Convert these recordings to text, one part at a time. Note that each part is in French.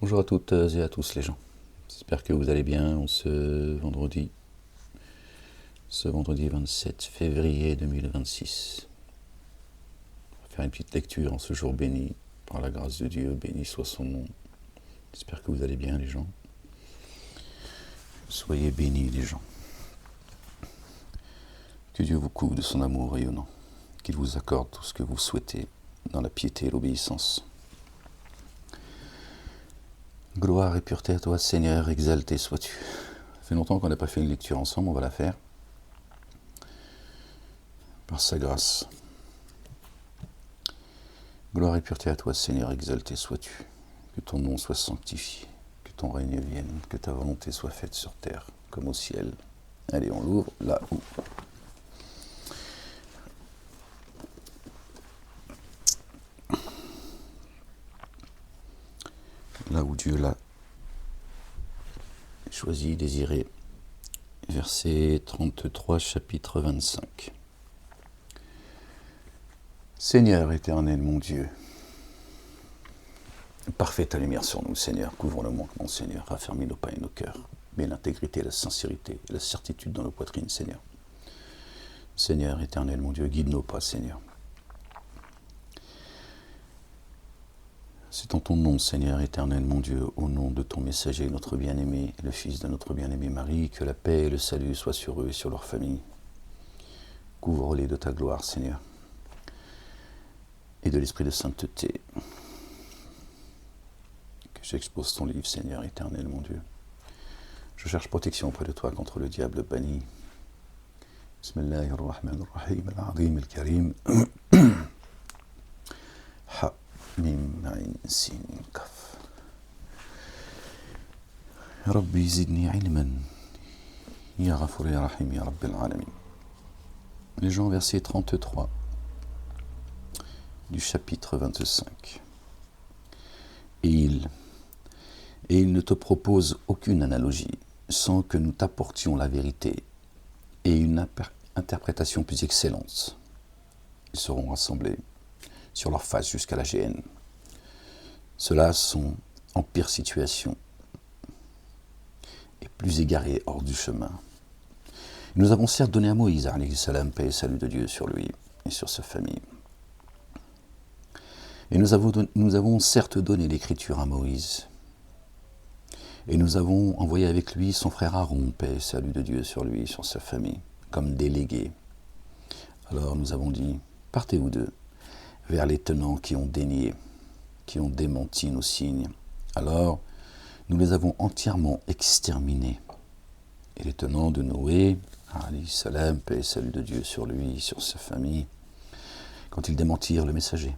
Bonjour à toutes et à tous les gens. J'espère que vous allez bien ce vendredi 27 février 2026. On va faire une petite lecture en ce jour béni, par la grâce de Dieu, béni soit son nom. J'espère que vous allez bien les gens. Soyez bénis les gens. Que Dieu vous couvre de son amour rayonnant, qu'il vous accorde tout ce que vous souhaitez dans la piété et l'obéissance. Gloire et pureté à toi, Seigneur, exalté sois-tu. Ça fait longtemps qu'on n'a pas fait une lecture ensemble, on va la faire. Par sa grâce. Gloire et pureté à toi, Seigneur, exalté sois-tu. Que ton nom soit sanctifié, que ton règne vienne, que ta volonté soit faite sur terre comme au ciel. Allez, on l'ouvre là où. Là où Dieu l'a choisi, désiré. Verset 33, chapitre 25. Seigneur éternel, mon Dieu, parfait ta lumière sur nous, Seigneur, couvre nos manquements, Seigneur, raffermis nos pas et nos cœurs, mets l'intégrité, la sincérité et la certitude dans nos poitrines, Seigneur. Seigneur éternel, mon Dieu, guide nos pas, Seigneur. C'est en ton nom, Seigneur éternel, mon Dieu, au nom de ton messager, notre bien-aimé, le fils de notre bien-aimé Marie, que la paix et le salut soient sur eux et sur leur famille. Couvre-les de ta gloire, Seigneur, et de l'esprit de sainteté. Que j'expose ton livre, Seigneur éternel, mon Dieu. Je cherche protection auprès de toi contre le diable banni. Bismillahirrahmanirrahim, al-azim, al-karim. Ha. ميم عين سين كف ربي زدني علما يا غفور يا رحيم يا رب العالمين. Les gens, verset 33 du chapitre 25. Et il ne te propose aucune analogie sans que nous t'apportions la vérité et une interprétation plus excellente. Ils seront rassemblés sur leur face jusqu'à la géhenne. Ceux-là sont en pire situation et plus égarés hors du chemin. Nous avons certes donné à Moïse, alayhi salam, paix et salut de Dieu sur lui et sur sa famille. Et nous avons certes donné l'écriture à Moïse. Et nous avons envoyé avec lui son frère Aaron, paix et salut de Dieu sur lui et sur sa famille, comme délégués. Alors nous avons dit, partez vous deux, vers les tenants qui ont dénié, qui ont démenti nos signes. Alors, nous les avons entièrement exterminés. Et les tenants de Noé, alayhi salam, paix et salut de Dieu sur lui, sur sa famille, quand ils démentirent le messager,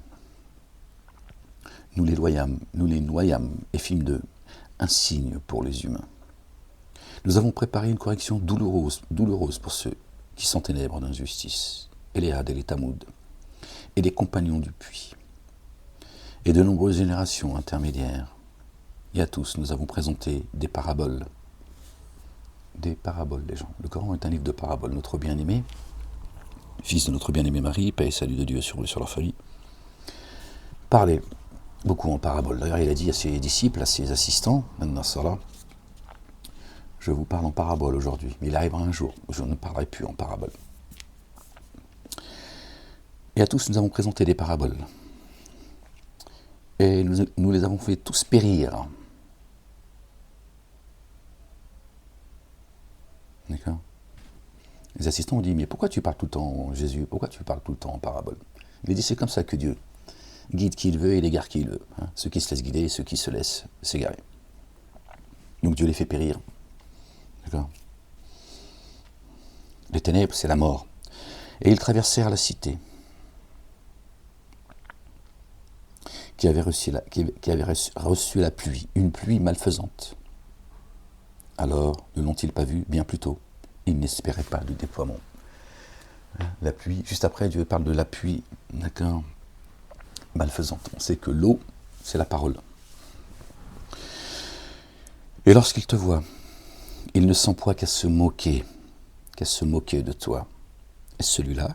nous les noyâmes et fîmes d'eux un signe pour les humains. Nous avons préparé une correction douloureuse pour ceux qui s'enténèbrent d'injustice, et les Had et les Tamoud, et les compagnons du puits, et de nombreuses générations intermédiaires. Et à tous, nous avons présenté des paraboles. Des paraboles, les gens. Le Coran est un livre de paraboles. Notre bien-aimé, fils de notre bien-aimé Marie, paix et salut de Dieu sur eux et sur leur famille, parlait beaucoup en paraboles. D'ailleurs, il a dit à ses disciples, à ses assistants, An-Nasara, je vous parle en parabole aujourd'hui, mais il arrivera un jour où je ne parlerai plus en parabole. Et à tous, nous avons présenté des paraboles. Et nous les avons fait tous périr. D'accord ? Les assistants ont dit, mais pourquoi tu parles tout le temps, Jésus, pourquoi tu parles tout le temps en parabole ? Il a dit, c'est comme ça que Dieu guide qui il veut et il égare qui il veut. Hein, ceux qui se laissent guider et ceux qui se laissent s'égarer. Donc Dieu les fait périr. D'accord ? Les ténèbres, c'est la mort. Et ils traversèrent la cité, qui avait reçu la pluie, une pluie malfaisante. Alors, ne l'ont-ils pas vu bien plus tôt ? Ils n'espéraient pas du déploiement. La pluie, juste après, Dieu parle de la pluie, d'accord, malfaisante. On sait que l'eau, c'est la parole. Et lorsqu'ils te voient, ils ne s'emploient qu'à se moquer de toi. Et celui-là,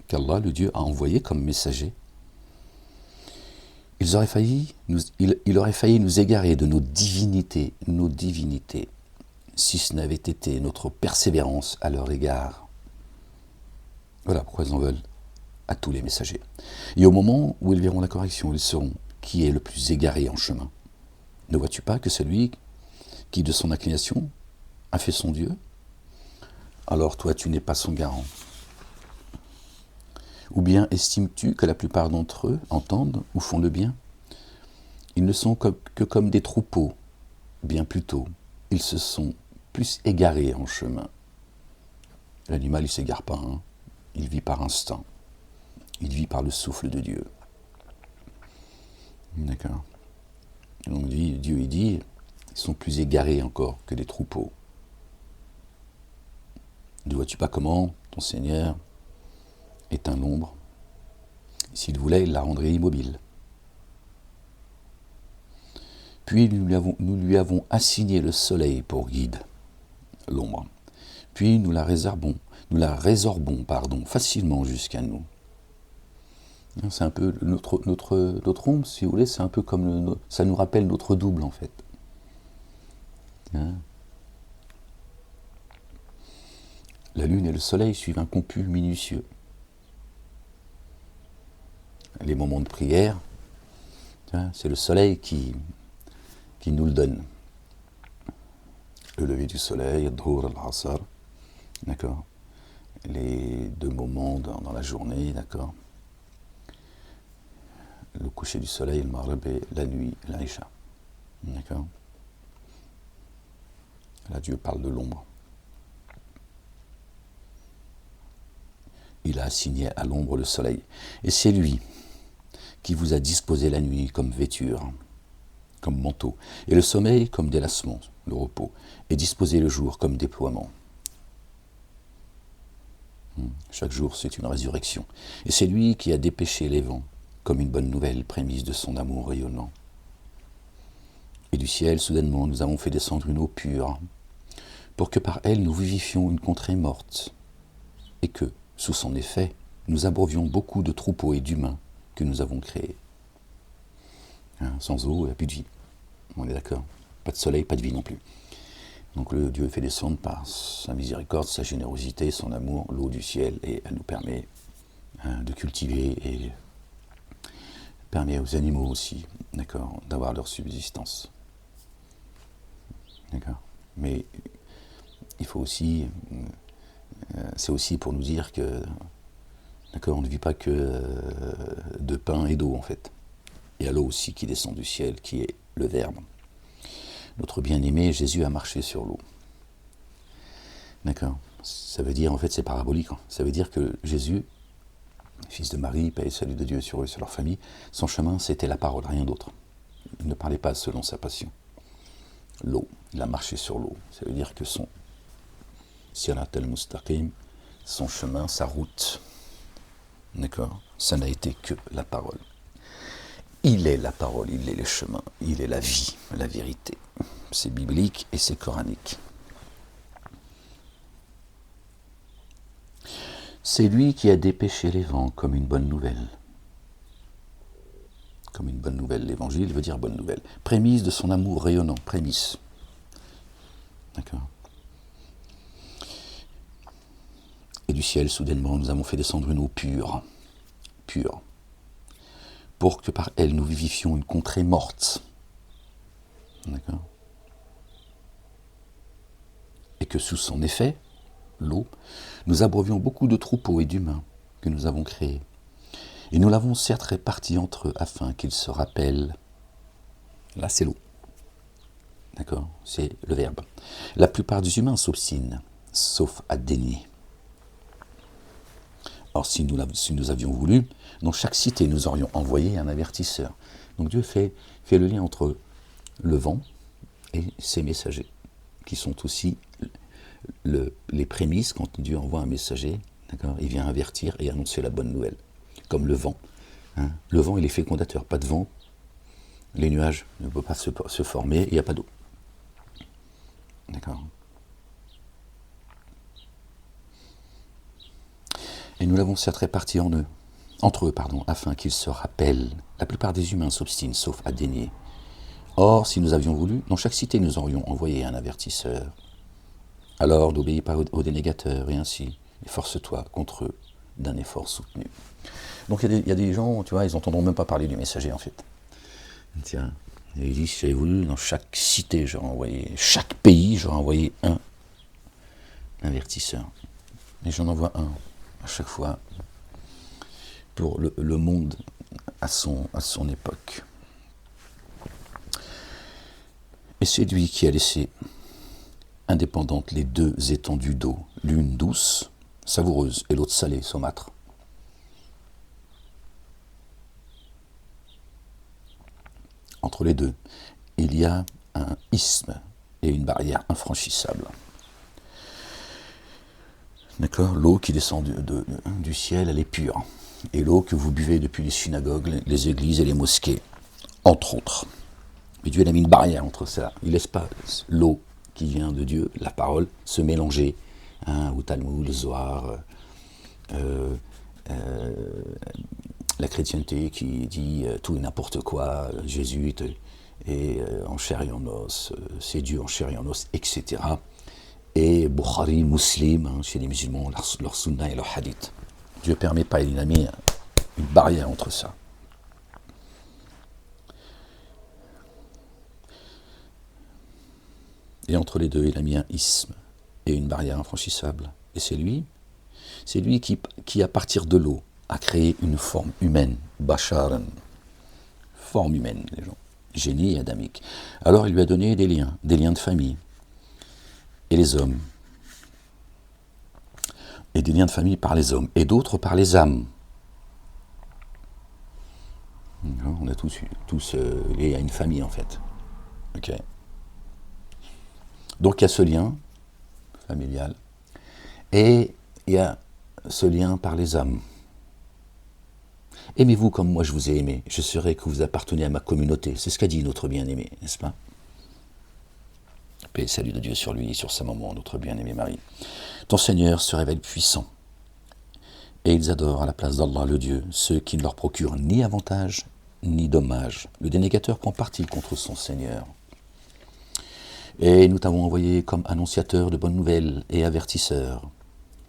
qu'Allah, le Dieu, a envoyé comme messager, Il aurait failli nous égarer de nos divinités, si ce n'avait été notre persévérance à leur égard. Voilà pourquoi ils en veulent à tous les messagers. Et au moment où ils verront la correction, ils sauront qui est le plus égaré en chemin. Ne vois-tu pas que celui qui, de son inclination, a fait son Dieu? Alors toi, tu n'es pas son garant. Ou bien estimes-tu que la plupart d'entre eux entendent ou font le bien? Ils ne sont que comme des troupeaux, bien plutôt. Ils se sont plus égarés en chemin. L'animal, il ne s'égare pas, hein. Il vit par instinct. Il vit par le souffle de Dieu. D'accord. Donc Dieu, il dit, ils sont plus égarés encore que des troupeaux. Ne vois-tu pas comment ton Seigneur éteint l'ombre? S'il voulait, il la rendrait immobile. Puis nous lui avons assigné le soleil pour guide, l'ombre. Puis nous la résorbons facilement jusqu'à nous. C'est un peu notre ombre, si vous voulez, c'est un peu comme ça nous rappelle notre double en fait. La lune et le soleil suivent un comput minutieux. Les moments de prière, c'est le soleil qui nous le donne. Le lever du soleil, Dhuhr al-Asr, d'accord. Les 2 moments dans la journée, d'accord. Le coucher du soleil, le Maghrib, et la nuit, l'Aïcha, d'accord. Là, Dieu parle de l'ombre. Il a assigné à l'ombre le soleil. Et c'est lui qui vous a disposé la nuit comme vêture, comme manteau, et le sommeil comme délassement, le repos, et disposé le jour comme déploiement. Chaque jour, c'est une résurrection. Et c'est lui qui a dépêché les vents, comme une bonne nouvelle prémisse de son amour rayonnant. Et du ciel, soudainement, nous avons fait descendre une eau pure, pour que par elle nous vivifions une contrée morte, et que, sous son effet, nous abreuvions beaucoup de troupeaux et d'humains que nous avons créés. Sans eau, il n'y a plus de vie. On est d'accord? Pas de soleil, pas de vie non plus. Donc le Dieu fait descendre par sa miséricorde, sa générosité, son amour, l'eau du ciel, et elle nous permet de cultiver et permet aux animaux aussi, d'accord, d'avoir leur subsistance. D'accord. Mais il faut aussi, c'est aussi pour nous dire que, d'accord, on ne vit pas que de pain et d'eau en fait. Il y a l'eau aussi qui descend du ciel, qui est le Verbe. Notre bien-aimé, Jésus a marché sur l'eau. D'accord. Ça veut dire, en fait, c'est parabolique. Ça veut dire que Jésus, fils de Marie, paix et salut de Dieu sur eux et sur leur famille, son chemin, c'était la parole, rien d'autre. Il ne parlait pas selon sa passion. L'eau, il a marché sur l'eau. Ça veut dire que son sirat al-mustaqim, son chemin, sa route, d'accord, ça n'a été que la parole. Il est la parole, il est le chemin, il est la vie, la vérité. C'est biblique et c'est coranique. C'est lui qui a dépêché les vents comme une bonne nouvelle. Comme une bonne nouvelle, l'évangile veut dire bonne nouvelle. Prémisse de son amour rayonnant, prémisse. D'accord. Et du ciel, soudainement, nous avons fait descendre une eau pure, pour que par elle nous vivifions une contrée morte. D'accord. Et que sous son effet, l'eau, nous abreuvions beaucoup de troupeaux et d'humains que nous avons créés. Et nous l'avons certes réparti entre eux afin qu'ils se rappellent. Là, c'est l'eau. D'accord. C'est le Verbe. La plupart des humains s'obstinent, sauf à dénier. Or, si nous avions voulu, dans chaque cité, nous aurions envoyé un avertisseur. Donc Dieu fait le lien entre le vent et ses messagers, qui sont aussi les prémices quand Dieu envoie un messager. D'accord, il vient avertir et annoncer la bonne nouvelle, comme le vent. Le vent, il est fécondateur. Pas de vent, les nuages ne peuvent pas se former, il n'y a pas d'eau. D'accord. Et nous l'avons certes réparti en eux, entre eux, afin qu'ils se rappellent. La plupart des humains s'obstinent, sauf à dénier. Or, si nous avions voulu, dans chaque cité nous aurions envoyé un avertisseur. Alors, n'obéis pas aux dénégateurs, et ainsi, efforce-toi contre eux d'un effort soutenu. Donc il y a des gens, tu vois, ils n'entendront même pas parler du messager, en fait. Tiens, il dit, si j'avais voulu, dans chaque cité, chaque pays, j'aurais envoyé un avertisseur. Et j'en envoie un, à chaque fois, pour le monde à son époque. Et c'est lui qui a laissé indépendantes les deux étendues d'eau, l'une douce, savoureuse, et l'autre salée, saumâtre. Entre les deux, il y a un isthme et une barrière infranchissable. D'accord ? L'eau qui descend du ciel, elle est pure. Et l'eau que vous buvez depuis les synagogues, les églises et les mosquées, entre autres. Mais Dieu a mis une barrière entre ça. Il ne laisse pas l'eau qui vient de Dieu, la parole, se mélanger au Talmud, le Zohar, la chrétienté qui dit tout et n'importe quoi, Jésus est en chair et en os, c'est Dieu en chair et en os, etc. Et Bukhari, Muslim, chez les musulmans, leur sunna et leur hadith. Dieu ne permet pas, il a mis une barrière entre ça. Et entre les deux, il a mis un isthme et une barrière infranchissable. Et c'est lui qui, à partir de l'eau, a créé une forme humaine, basharan, forme humaine, les gens, génie et adamique. Alors il lui a donné des liens de famille, et les hommes, et des liens de famille par les hommes, et d'autres par les âmes. On a tous liés à une famille, en fait. Ok. Donc il y a ce lien familial, et il y a ce lien par les âmes. Aimez-vous comme moi je vous ai aimé, je saurai que vous appartenez à ma communauté. C'est ce qu'a dit notre bien-aimé, n'est-ce pas ? Paix et salut de Dieu sur lui et sur sa maman, notre bien-aimé Marie. Ton Seigneur se révèle puissant, et ils adorent à la place d'Allah le Dieu, ceux qui ne leur procurent ni avantage ni dommage. Le dénégateur prend parti contre son Seigneur. Et nous t'avons envoyé comme annonciateur de bonnes nouvelles et avertisseur.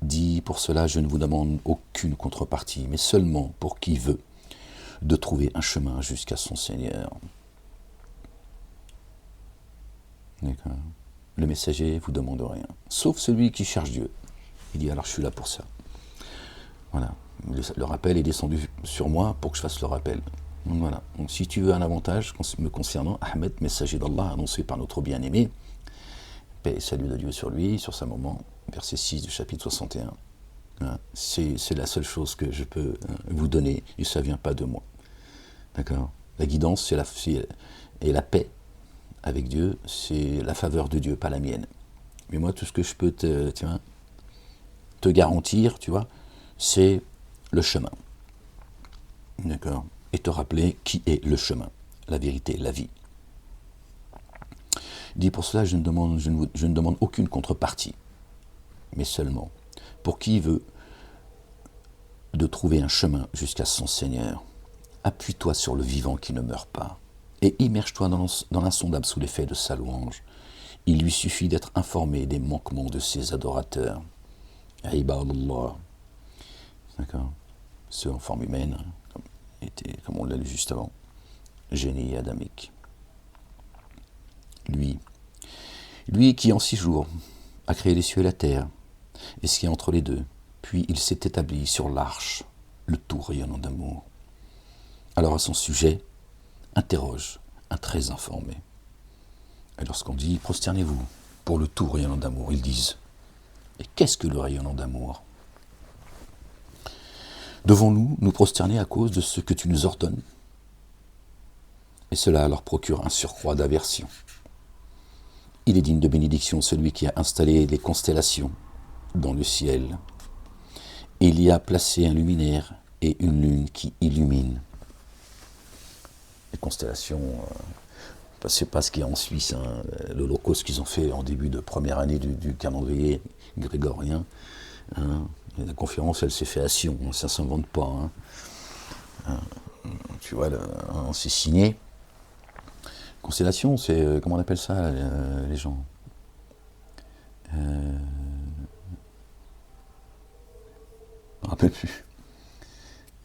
Dis pour cela, je ne vous demande aucune contrepartie, mais seulement pour qui veut de trouver un chemin jusqu'à son Seigneur. D'accord. Le messager vous demande rien, sauf celui qui cherche Dieu. Il dit alors je suis là pour ça. Voilà. Le rappel est descendu sur moi pour que je fasse le rappel. Donc voilà. Donc si tu veux un avantage me concernant, Ahmed, messager d'Allah annoncé par notre bien-aimé, paix et salut de Dieu sur lui, sur sa maman, verset 6 du chapitre 61. C'est la seule chose que je peux vous donner, et ça ne vient pas de moi. D'accord ? La guidance et la paix avec Dieu, c'est la faveur de Dieu, pas la mienne. Mais moi, tout ce que je peux te garantir, tu vois, c'est le chemin. D'accord ? Et te rappeler qui est le chemin, la vérité, la vie. Il dit pour cela, je ne demande aucune contrepartie, mais seulement pour qui veut de trouver un chemin jusqu'à son Seigneur. Appuie-toi sur le vivant qui ne meurt pas et immerge-toi dans l'insondable sous l'effet de sa louange. Il lui suffit d'être informé des manquements de ses adorateurs. Ibadallah. D'accord ? Ceux en forme humaine, comme on l'a lu juste avant, génie et adamique. Lui qui en 6 jours a créé les cieux et la terre, et ce qui est entre les deux, puis il s'est établi sur l'arche, le tout rayonnant d'amour. Alors à son sujet, interroge un très informé. Et lorsqu'on dit « prosternez-vous pour le tout rayonnant d'amour », ils disent « Et qu'est-ce que le rayonnant d'amour » Devons-nous nous prosterner à cause de ce que tu nous ordonnes ? Et cela leur procure un surcroît d'aversion. Il est digne de bénédiction celui qui a installé les constellations dans le ciel. Il y a placé un luminaire et une lune qui illumine. Les constellations, c'est pas ce qu'il y a en Suisse, l'Holocauste qu'ils ont fait en début de première année du calendrier grégorien. La conférence, elle s'est faite à Sion, ça ne s'invente pas. Tu vois, c'est signé. Constellation, c'est, comment on appelle ça, les gens je ne me rappelle plus.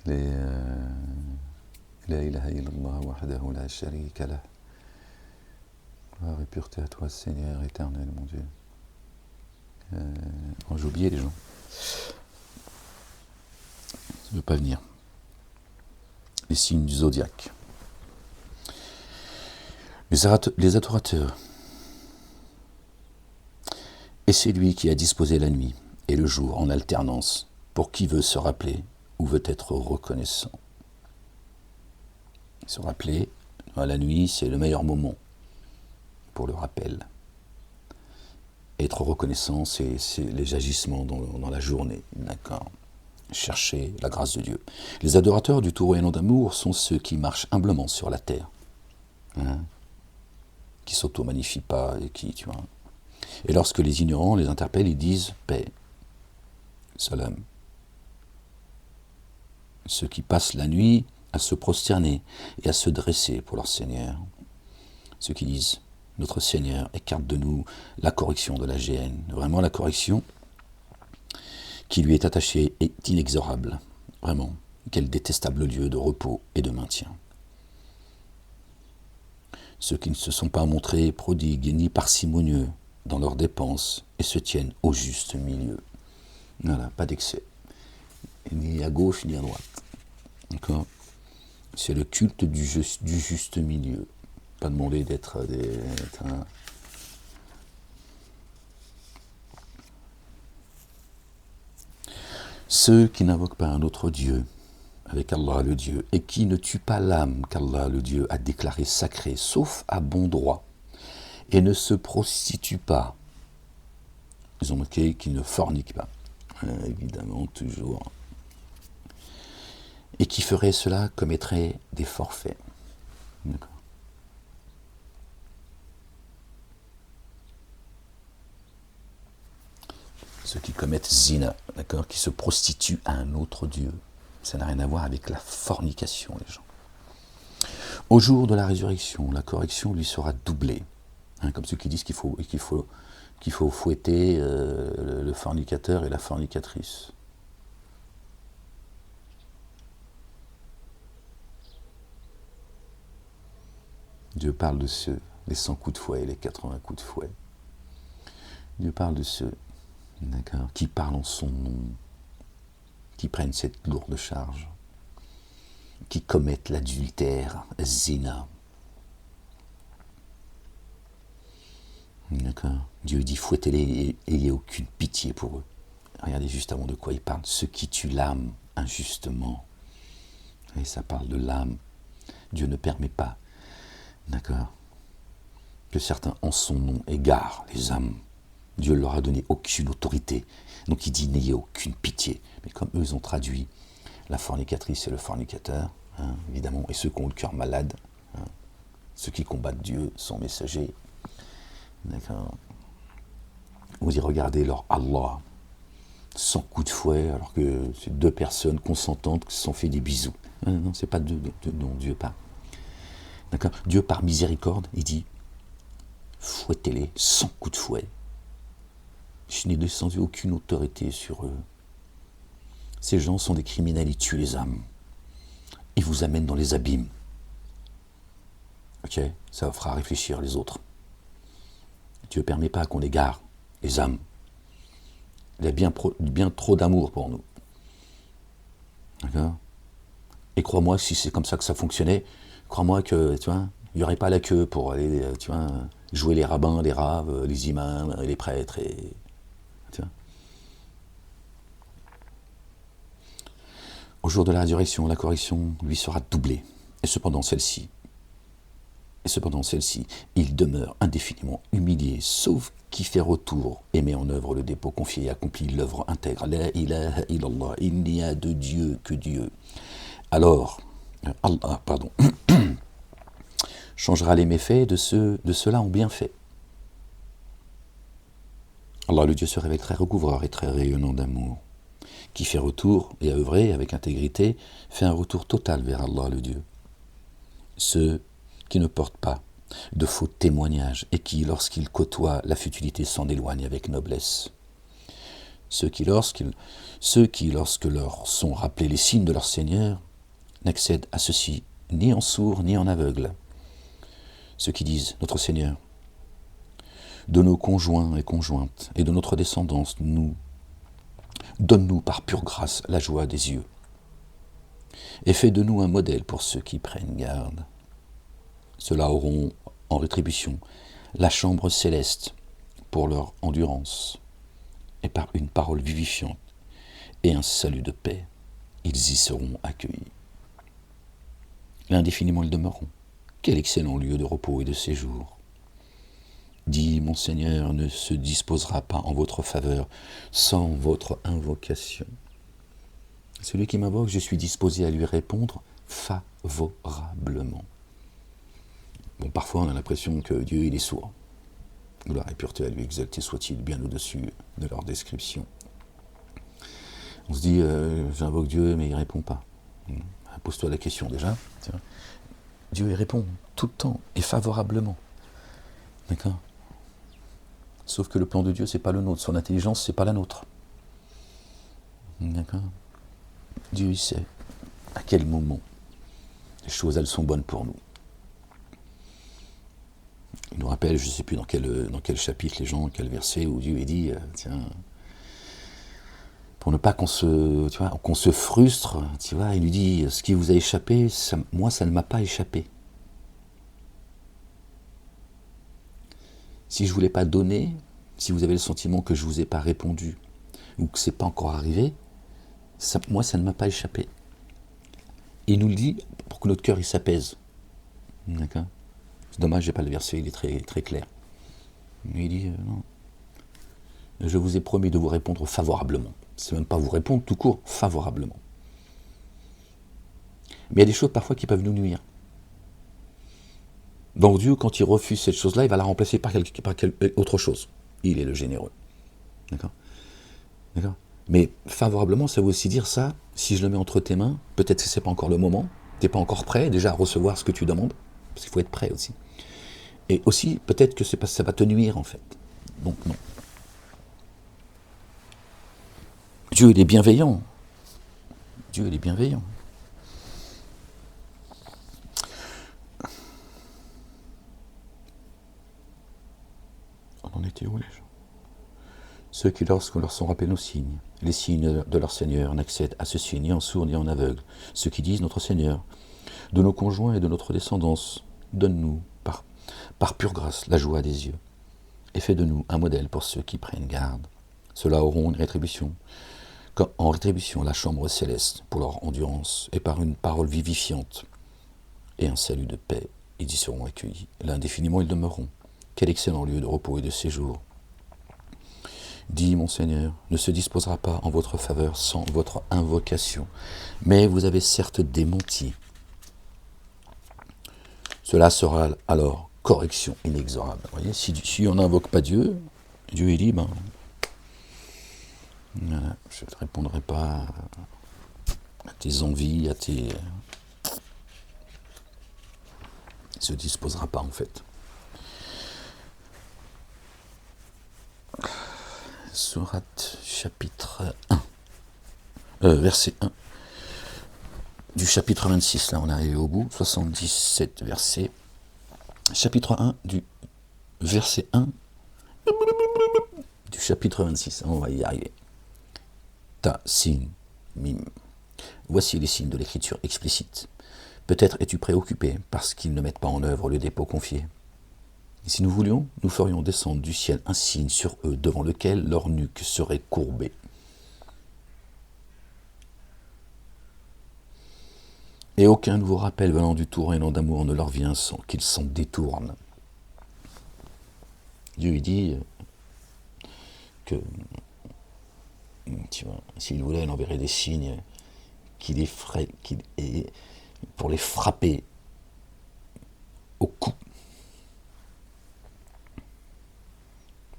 La ilaha illallah wahdahu la sharika lah. Gloire et pureté à toi, Seigneur éternel, mon Dieu. J'ai oublié les gens. Ça ne veut pas venir. Les signes du zodiaque. Les adorateurs. Et c'est lui qui a disposé la nuit et le jour en alternance pour qui veut se rappeler ou veut être reconnaissant. Se rappeler, la nuit, c'est le meilleur moment pour le rappel. Être reconnaissant, c'est les agissements dans la journée, d'accord. Chercher la grâce de Dieu. Les adorateurs du tout rayonnant d'amour sont ceux qui marchent humblement sur la terre, qui s'auto-magnifient pas et qui, tu vois. Et lorsque les ignorants les interpellent, ils disent paix, salam. Ceux qui passent la nuit à se prosterner et à se dresser pour leur Seigneur. Ceux qui disent notre Seigneur écarte de nous la correction de la géhenne. Vraiment, la correction qui lui est attachée est inexorable. Vraiment, quel détestable lieu de repos et de maintien. Ceux qui ne se sont pas montrés prodigues ni parcimonieux dans leurs dépenses et se tiennent au juste milieu. Voilà, pas d'excès. Ni à gauche ni à droite. D'accord ? C'est le culte du juste milieu. Pas demander d'être un... Ceux qui n'invoquent pas un autre Dieu avec Allah le Dieu et qui ne tuent pas l'âme qu'Allah le Dieu a déclarée sacrée, sauf à bon droit, et ne se prostituent pas. Ils ont marqué qu'ils ne forniquent pas. Évidemment, toujours. Et qui ferait cela commettrait des forfaits. D'accord. Ceux qui commettent zina, d'accord, qui se prostituent à un autre Dieu. Ça n'a rien à voir avec la fornication, les gens. Au jour de la résurrection, la correction lui sera doublée. Comme ceux qui disent qu'il faut fouetter le fornicateur et la fornicatrice. Dieu parle de ceux, les 100 coups de fouet et les 80 coups de fouet. Dieu parle de ceux, d'accord, qui parlent en son nom, qui prennent cette lourde charge, qui commettent l'adultère, zina. D'accord. Dieu dit fouettez-les et ayez aucune pitié pour eux. Regardez juste avant de quoi il parle. Ceux qui tuent l'âme injustement. Et ça parle de l'âme. Dieu ne permet pas, d'accord, que certains en son nom égarent les âmes. Dieu ne leur a donné aucune autorité. Donc il dit n'ayez aucune pitié. Mais comme eux ils ont traduit la fornicatrice et le fornicateur, évidemment, et ceux qui ont le cœur malade, ceux qui combattent Dieu, son messager, d'accord. Vous y regardez leur Allah, 100 coups de fouet, alors que c'est deux personnes consentantes qui se sont fait des bisous. Non, c'est pas non, Dieu parle. D'accord. Dieu par miséricorde, il dit fouettez-les 100 coups de fouet. Je n'ai descendu aucune autorité sur eux. Ces gens sont des criminels, ils tuent les âmes. Ils vous amènent dans les abîmes. Ok, ça fera réfléchir les autres. Dieu ne permet pas qu'on égare les âmes. Il y a bien trop d'amour pour nous. D'accord ? Et crois-moi, si c'est comme ça que ça fonctionnait, crois-moi que, tu vois, il n'y aurait pas la queue pour aller, tu vois, jouer les rabbins, les raves, les imams, les prêtres, et, tu vois. Au jour de la résurrection, la correction lui sera doublée. Et cependant, celle-ci, il demeure indéfiniment humilié, sauf qui fait retour et met en œuvre le dépôt confié et accomplit l'œuvre intègre. La ilaha illallah, il n'y a de Dieu que Dieu. Alors, Allah, changera les méfaits de ceux-là en bienfaits. Allah, le Dieu, se révèle très recouvreur et très rayonnant d'amour, qui fait retour et a œuvré avec intégrité, fait un retour total vers Allah le Dieu. Ceux qui ne portent pas de faux témoignages et qui, lorsqu'ils côtoient la futilité, s'en éloignent avec noblesse. Ceux qui, lorsque leur sont rappelés les signes de leur Seigneur, n'accèdent à ceci ni en sourd ni en aveugle. Ceux qui disent, notre Seigneur, de nos conjoints et conjointes et de notre descendance, donne-nous par pure grâce la joie des yeux, et fais de nous un modèle pour ceux qui prennent garde. Ceux-là auront en rétribution la chambre céleste pour leur endurance, et par une parole vivifiante et un salut de paix, ils y seront accueillis. L'indéfiniment ils demeureront. Quel excellent lieu de repos et de séjour. Dis, mon Seigneur ne se disposera pas en votre faveur sans votre invocation. Celui qui m'invoque, je suis disposé à lui répondre favorablement. Bon, parfois on a l'impression que Dieu il est sourd. Gloire et pureté à lui, exalté soit-il, bien au-dessus de leur description. On se dit, j'invoque Dieu, mais il ne répond pas. Pose-toi la question déjà. Dieu il répond tout le temps et favorablement. D'accord ? Sauf que le plan de Dieu, c'est pas le nôtre. Son intelligence, c'est pas la nôtre. D'accord ? Dieu, il sait à quel moment les choses, elles sont bonnes pour nous. Il nous rappelle, je ne sais plus dans quel chapitre les gens, quel verset, où Dieu dit, tiens, pour ne pas qu'on se frustre, tu vois, il lui dit, ce qui vous a échappé, moi, ça ne m'a pas échappé. Si je ne vous l'ai pas donné, si vous avez le sentiment que je ne vous ai pas répondu, ou que ce n'est pas encore arrivé, moi, ça ne m'a pas échappé. Et il nous le dit pour que notre cœur, il s'apaise. D'accord ? C'est dommage, je n'ai pas le verset, il est très, très clair. Mais il dit, non. Je vous ai promis de vous répondre favorablement. C'est même pas vous répondre tout court, favorablement. Mais il y a des choses parfois qui peuvent nous nuire. Donc Dieu, quand il refuse cette chose-là, il va la remplacer par autre chose. Il est le généreux. D'accord ? D'accord ? Mais favorablement, ça veut aussi dire ça, si je le mets entre tes mains, peut-être que ce n'est pas encore le moment, tu n'es pas encore prêt déjà à recevoir ce que tu demandes, parce qu'il faut être prêt aussi. Et aussi, peut-être que ça va te nuire en fait. Donc non. Dieu, il est bienveillant. Dieu, il est bienveillant. On en était où, les gens ? Ceux qui, lorsqu'on leur sont rappelés nos signes, les signes de leur Seigneur, n'accèdent à ceci ni en sourd ni en aveugle. Ceux qui disent, notre Seigneur, de nos conjoints et de notre descendance, donne-nous, par pure grâce, la joie des yeux, et fais de nous un modèle pour ceux qui prennent garde. Ceux-là auront une rétribution, en rétribution la chambre céleste pour leur endurance, et par une parole vivifiante et un salut de paix, ils y seront accueillis. L'indéfiniment ils demeureront. Quel excellent lieu de repos et de séjour. Dis, mon Seigneur, ne se disposera pas en votre faveur sans votre invocation, mais vous avez certes démenti. Cela sera alors correction inexorable. Vous voyez, si on n'invoque pas Dieu, Dieu il dit, je ne répondrai pas à tes envies, il ne se disposera pas en fait. Sourate chapitre 1, verset 1 du chapitre 26, là on est arrivé au bout, 77 versets, chapitre 1 du verset 1 du chapitre 26, on va y arriver. Ta, sin, mim. Voici les signes de l'écriture explicite. Peut-être es-tu préoccupé parce qu'ils ne mettent pas en œuvre le dépôt confié. Et si nous voulions, nous ferions descendre du ciel un signe sur eux devant lequel leur nuque serait courbée. Et aucun nouveau rappel venant du tout régnant d'amour ne leur vient sans qu'ils s'en détournent. Dieu il dit que, tu vois, s'il voulait, il enverrait des signes qui les ferait, pour les frapper au cou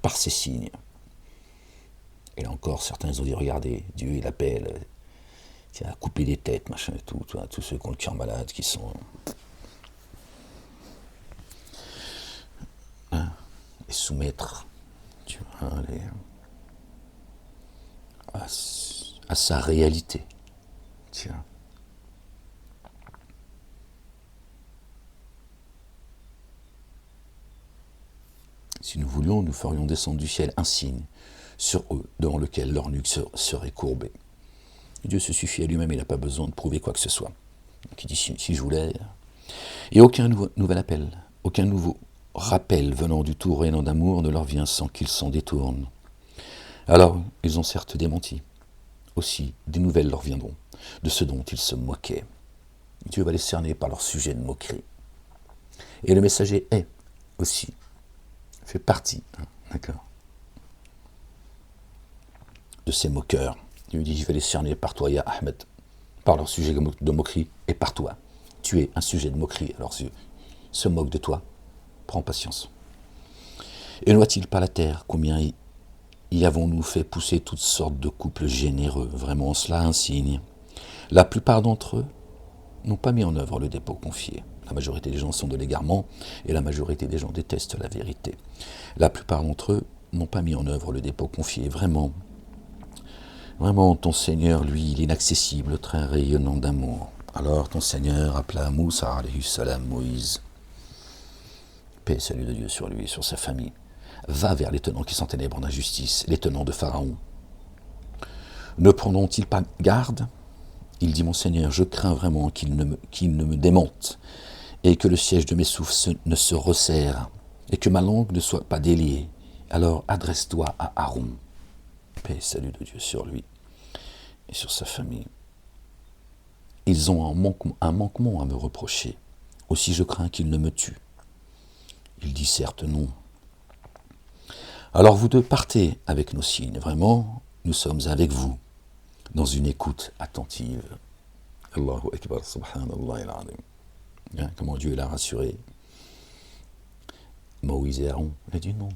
par ces signes. Et là encore, certains ont dit, regardez, Dieu, il appelle, tiens, à couper des têtes, machin et tout, tu vois, tous ceux qui ont le cœur malade, qui sont... Hein, et soumettre, tu vois, à sa réalité, tu vois. Si nous voulions, nous ferions descendre du ciel un signe sur eux, devant lequel leur nuque serait courbée. Dieu se suffit à lui-même, il n'a pas besoin de prouver quoi que ce soit. Donc il dit, si je voulais... Et aucun nouvel appel, aucun nouveau rappel venant du tout rayonnant d'amour ne leur vient sans qu'ils s'en détournent. Alors, ils ont certes démenti. Aussi, des nouvelles leur viendront, de ce dont ils se moquaient. Dieu va les cerner par leur sujet de moquerie. Et le messager est aussi, fait partie, d'accord, de ces moqueurs. Il lui dit, je vais les cerner par toi, Ya Ahmed, par leur sujet de moquerie et par toi. Tu es un sujet de moquerie à leurs yeux. Ils se moquent de toi. Prends patience. Et ne voit-il pas la terre, combien y avons-nous fait pousser toutes sortes de couples généreux, vraiment cela un signe. La plupart d'entre eux n'ont pas mis en œuvre le dépôt confié. La majorité des gens sont de l'égarement et la majorité des gens détestent la vérité. La plupart d'entre eux n'ont pas mis en œuvre le dépôt confié. Vraiment, ton Seigneur, lui, il est inaccessible, très rayonnant d'amour. Alors ton Seigneur appela Moussa, alayhi salam, Moïse. Paix et salut de Dieu sur lui et sur sa famille. Va vers les tenants qui s'enténèbrent d'injustice, les tenants de Pharaon. Ne prendront-ils pas garde? Il dit, mon Seigneur, je crains vraiment qu'il ne me démente, et que le siège de mes souffles ne se resserre, et que ma langue ne soit pas déliée. Alors adresse-toi à Aaron. Paix et salut de Dieu sur lui et sur sa famille. Ils ont un manquement à me reprocher. Aussi je crains qu'ils ne me tuent. Il dit certes non. Alors vous deux partez avec nos signes. Vraiment, nous sommes avec vous, dans une écoute attentive. Allahu Akbar, subhanallah al-azim. Comment Dieu l'a rassuré. Moïse et Aaron, il a dit non.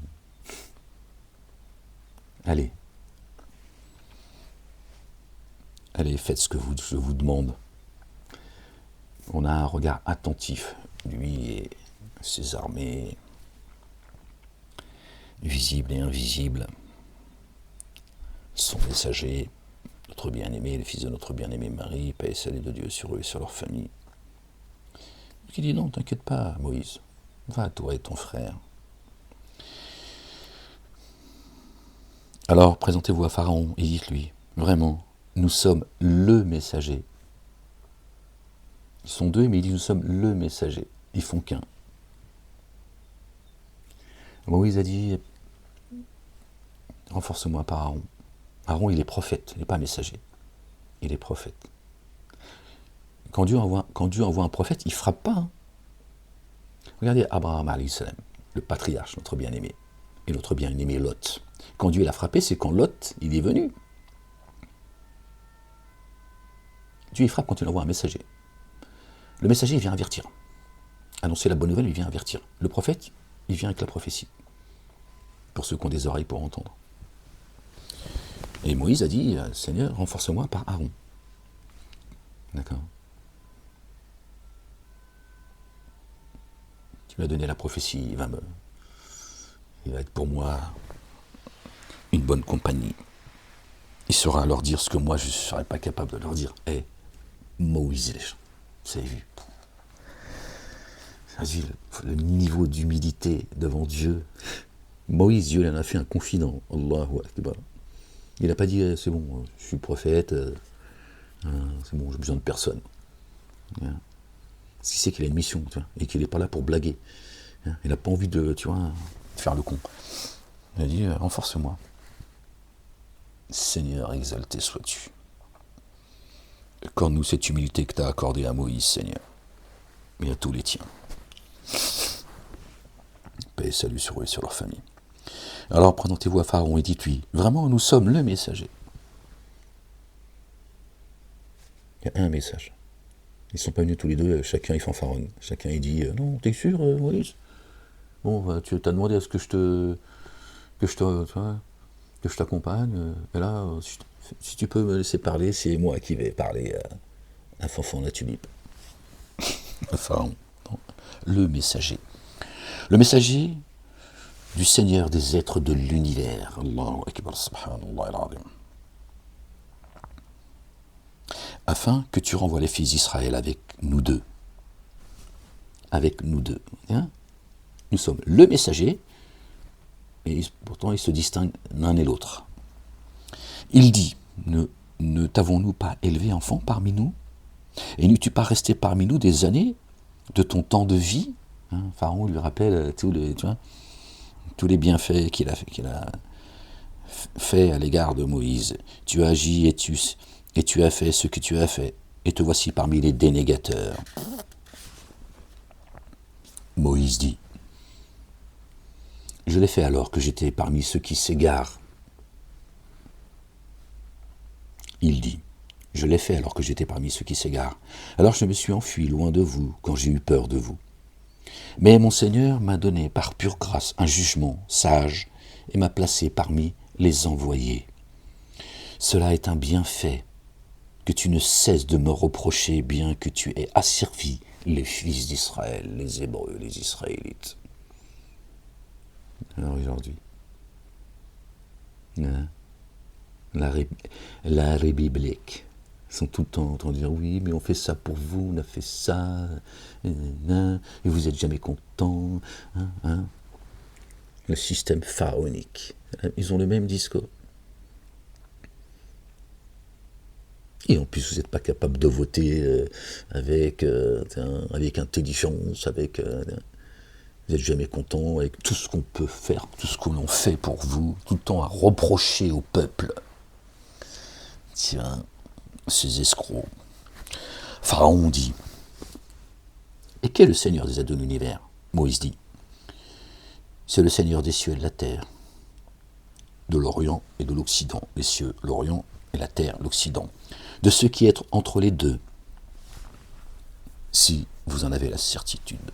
Allez, faites ce que je vous demande. On a un regard attentif, lui et ses armées, visibles et invisibles, son messager, notre bien-aimé, le fils de notre bien-aimé Marie, paix et salut de Dieu sur eux et sur leur famille. Il dit non, t'inquiète pas, Moïse, va toi et ton frère. Alors présentez-vous à Pharaon et dites-lui, vraiment, nous sommes le messager. Ils sont deux, mais il dit nous sommes le messager. Ils font qu'un. Moïse a dit, renforce-moi par Aaron. Aaron, il est prophète, il n'est pas messager. Il est prophète. Quand Dieu envoie un prophète, il ne frappe pas. Regardez Abraham, alayhi salam, le patriarche, notre bien-aimé, et notre bien-aimé Lot. Quand Dieu l'a frappé, c'est quand Lot, il est venu. Dieu, il frappe quand il envoie un messager. Le messager, il vient avertir. Annoncer la bonne nouvelle, il vient avertir. Le prophète, il vient avec la prophétie. Pour ceux qui ont des oreilles pour entendre. Et Moïse a dit, Seigneur, renforce-moi par Aaron. D'accord. Tu m'as donné la prophétie, il va être pour moi une bonne compagnie. Il saura leur dire ce que moi je ne serais pas capable de leur dire. Moïse, vous avez vu, le niveau d'humilité devant Dieu. Moïse, Dieu lui en a fait un confident. Allahu Akbar. Il n'a pas dit, c'est bon, je suis prophète, c'est bon, j'ai besoin de personne. Parce qu'il sait qu'il a une mission, tu vois, et qu'il n'est pas là pour blaguer. Il n'a pas envie de faire le con. Il a dit, renforce-moi. Seigneur, exalté sois-tu. Accorde-nous cette humilité que tu as accordée à Moïse, Seigneur, et à tous les tiens. Paix et salut sur eux et sur leur famille. Alors présentez-vous à Pharaon et dites-lui, vraiment, nous sommes le messager. Il y a un message. Ils ne sont pas venus tous les deux, chacun il fanfaronne. Chacun il dit, non, t'es sûr, Moïse? Bon, tu t'as demandé à ce que je te... tu vois, que je t'accompagne. Et là, si tu peux me laisser parler, c'est moi qui vais parler à Fanfan la tulipe. Pharaon, le messager. Le messager du Seigneur des êtres de l'univers. Allahu Akbar, subhanallah al-azim. Afin que tu renvoies les fils d'Israël avec nous deux. Avec nous deux. Hein? Nous sommes le messager, et pourtant ils se distinguent l'un et l'autre. Il dit, ne t'avons-nous pas élevé enfant parmi nous? Et n'es-tu pas resté parmi nous des années de ton temps de vie? Hein, Pharaon lui rappelle tous les bienfaits qu'il a fait à l'égard de Moïse. Tu as agi et tu as fait ce que tu as fait, et te voici parmi les dénégateurs. Moïse dit, je l'ai fait alors que j'étais parmi ceux qui s'égarent. Il dit, je l'ai fait alors que j'étais parmi ceux qui s'égarent. Alors je me suis enfui loin de vous quand j'ai eu peur de vous. Mais mon Seigneur m'a donné par pure grâce un jugement sage et m'a placé parmi les envoyés. Cela est un bienfait que tu ne cesses de me reprocher, bien que tu aies asservi les fils d'Israël, les Hébreux, les Israélites. Alors aujourd'hui, hein, l'arrêt biblique sont tout le temps en train de dire oui, mais on fait ça pour vous, on a fait ça, et vous n'êtes jamais content. Hein. Le système pharaonique, ils ont le même discours. Et en plus, vous n'êtes pas capable de voter avec intelligence, vous n'êtes jamais content avec tout ce qu'on peut faire, tout ce que l'on fait pour vous, tout le temps à reprocher au peuple. Tiens, ces escrocs. Pharaon dit, et qu'est le Seigneur des êtres de l'univers? Moïse dit, c'est le Seigneur des cieux et de la terre, de l'Orient et de l'Occident, les cieux, l'Orient et la terre, l'Occident, de ce qui est entre les deux, si vous en avez la certitude.